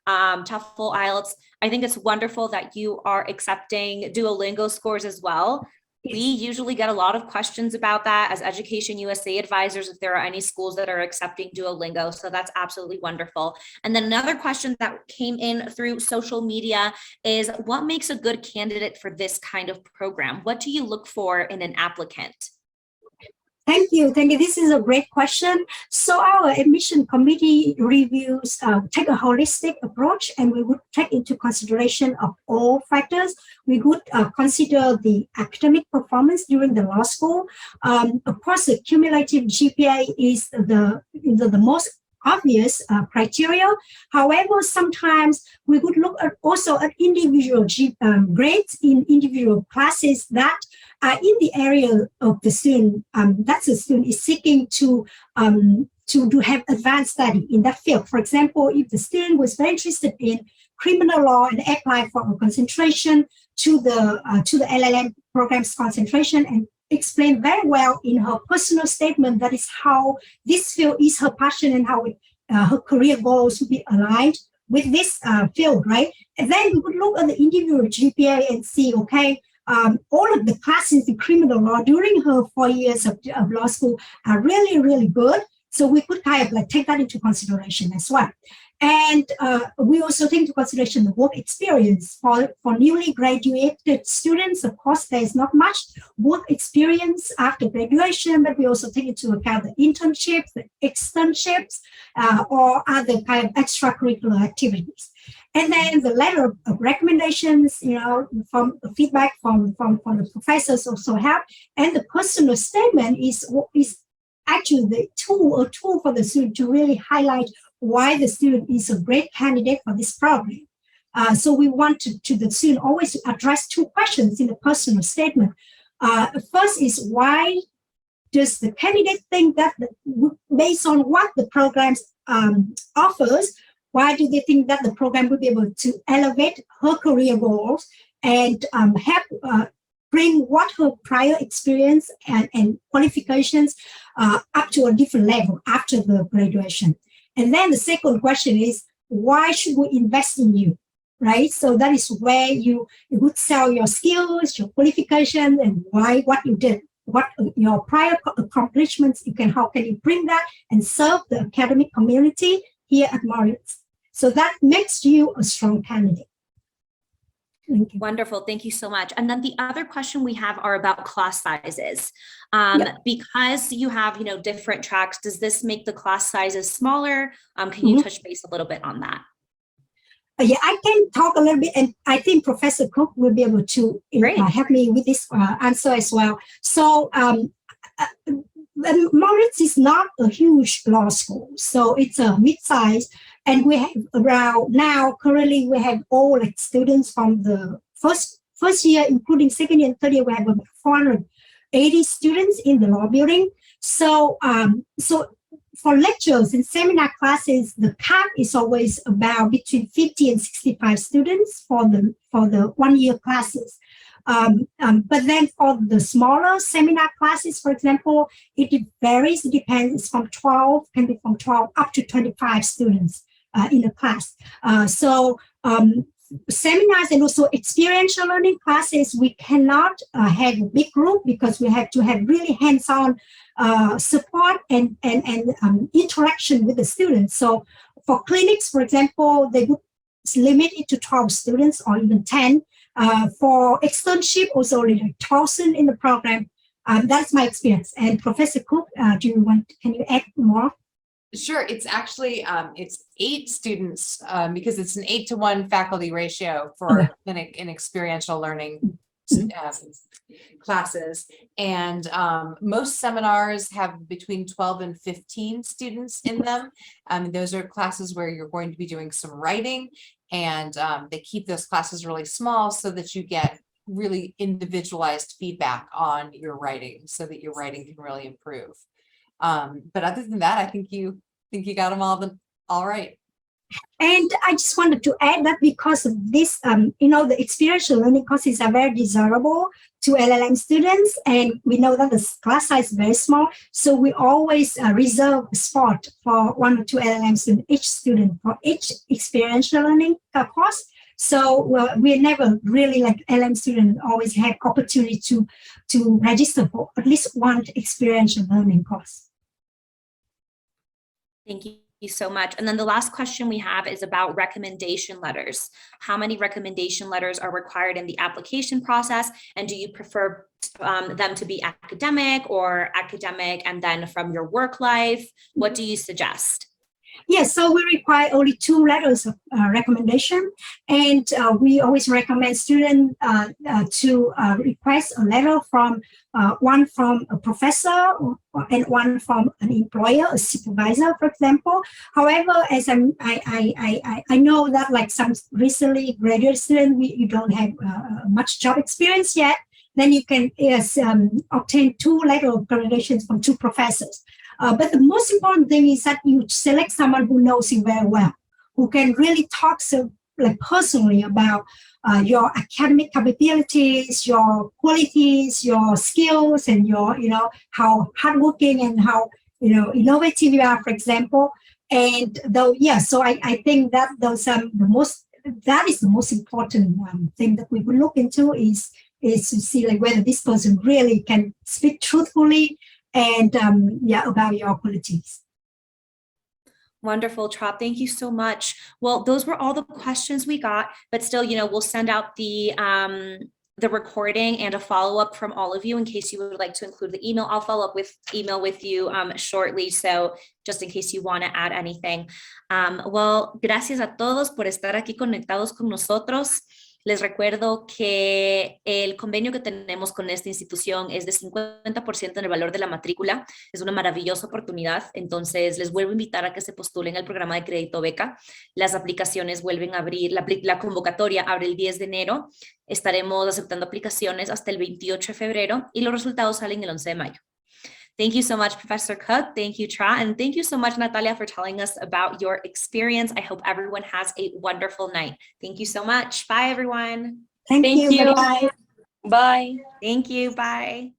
TOEFL, IELTS. I think it's wonderful that you are accepting Duolingo scores as well. We usually get a lot of questions about that as Education USA advisors, if there are any schools that are accepting Duolingo. So that's absolutely wonderful. And then another question that came in through social media is, what makes a good candidate for this kind of program? What do you look for in an applicant? Thank you. Thank you. This is a great question. So our admission committee reviews take a holistic approach, and we would take into consideration of all factors. We would consider the academic performance during the law school. Of course, the cumulative GPA is the most obvious criteria. However, sometimes we would look at also at individual grades in individual classes that are in the area of the student, that the student is seeking to have advanced study in that field. For example, if the student was very interested in criminal law and applied for a concentration to the LLM program's concentration and explained very well in her personal statement that is how this field is her passion and how her career goals will be aligned with this field, right? And then we would look at the individual GPA and see, okay, all of the classes in criminal law during her 4 years of law school are really, really good. So we could kind of like take that into consideration as well. And we also take into consideration the work experience for newly graduated students. Of course, there's not much work experience after graduation, but we also take into account the internships, the externships, or other kind of extracurricular activities. And then the letter of recommendations, from feedback from the professors also help. And the personal statement is actually the tool for the student to really highlight why the student is a great candidate for this program. So we want to the student always to address two questions in the personal statement. First is, why does the candidate think that based on what the program offers, why do they think that the program will be able to elevate her career goals and help bring what her prior experience and qualifications up to a different level after the graduation? And then the second question is, why should we invest in you, right? So that is where you would sell your skills, your qualification, and what you did, what your prior accomplishments, how can you bring that and serve the academic community here at Moritz. So that makes you a strong candidate. Thank you. Wonderful. Thank you so much. And then the other question we have are about class sizes. Because you have, different tracks, does this make the class sizes smaller? Can you touch base a little bit on that? Yeah, I can talk a little bit, and I think Professor Cook will be able to help me with this answer as well. So Moritz is not a huge law school, so it's a mid-size, and we have currently we have all students from the first year, including second year and third year. We have about 480 students in the law building. So for lectures and seminar classes, the cap is always about between 50 and 65 students for the 1 year classes. But then for the smaller seminar classes, for example, it varies. It depends. Can be from 12 up to 25 students in a class. Seminars and also experiential learning classes, we cannot have a big group because we have to have really hands-on support and interaction with the students. So for clinics, for example, they would limit it to 12 students or even 10. For externship, also only 1,000 in the program. That's my experience. And Professor Cook, can you add more? Sure. It's actually, it's 8 students because it's an 8-to-1 faculty ratio for clinic and experiential learning classes. And most seminars have between 12 and 15 students in them. Those are classes where you're going to be doing some writing, and they keep those classes really small so that you get really individualized feedback on your writing so that your writing can really improve. But other than that, I think you got them all All right. And I just wanted to add that because of this, the experiential learning courses are very desirable to LLM students, and we know that the class size is very small, so we always reserve a spot for 1 or 2 LLM students, each student for each experiential learning course. So we never really, like LLM students always have opportunity to register for at least one experiential learning course. Thank you so much. And then the last question we have is about recommendation letters. How many recommendation letters are required in the application process? And do you prefer them to be academic and then from your work life? What do you suggest? Yes, so we require only 2 letters of recommendation, and we always recommend students to request a letter from one from a professor and one from an employer, a supervisor, for example. However, as I know that like some recently graduate students, you don't have much job experience yet, then you can obtain 2 letters of recommendations from 2 professors. But the most important thing is that you select someone who knows you very well, who can really talk personally about your academic capabilities, your qualities, your skills, and your, how hardworking and how, innovative you are, for example. And though, yeah, so I think that that is the most important thing that we will look into is to see like whether this person really can speak truthfully and about your qualities. Wonderful, Trop. Thank you so much. Well, those were all the questions we got, but still, we'll send out the recording and a follow-up from all of you in case you would like to include the email. I'll follow up with email with you shortly, so just in case you want to add anything. Well, gracias a todos por estar aquí conectados con nosotros. Les recuerdo que el convenio que tenemos con esta institución es de 50% en el valor de la matrícula. Es una maravillosa oportunidad. Entonces, les vuelvo a invitar a que se postulen al programa de crédito beca. Las aplicaciones vuelven a abrir, la convocatoria abre el 10 de enero. Estaremos aceptando aplicaciones hasta el 28 de febrero y los resultados salen el 11 de mayo. Thank you so much, Professor Cook. Thank you, Tra. And thank you so much, Natalia, for telling us about your experience. I hope everyone has a wonderful night. Thank you so much. Bye, everyone. Thank you. Bye. Thank you. Bye.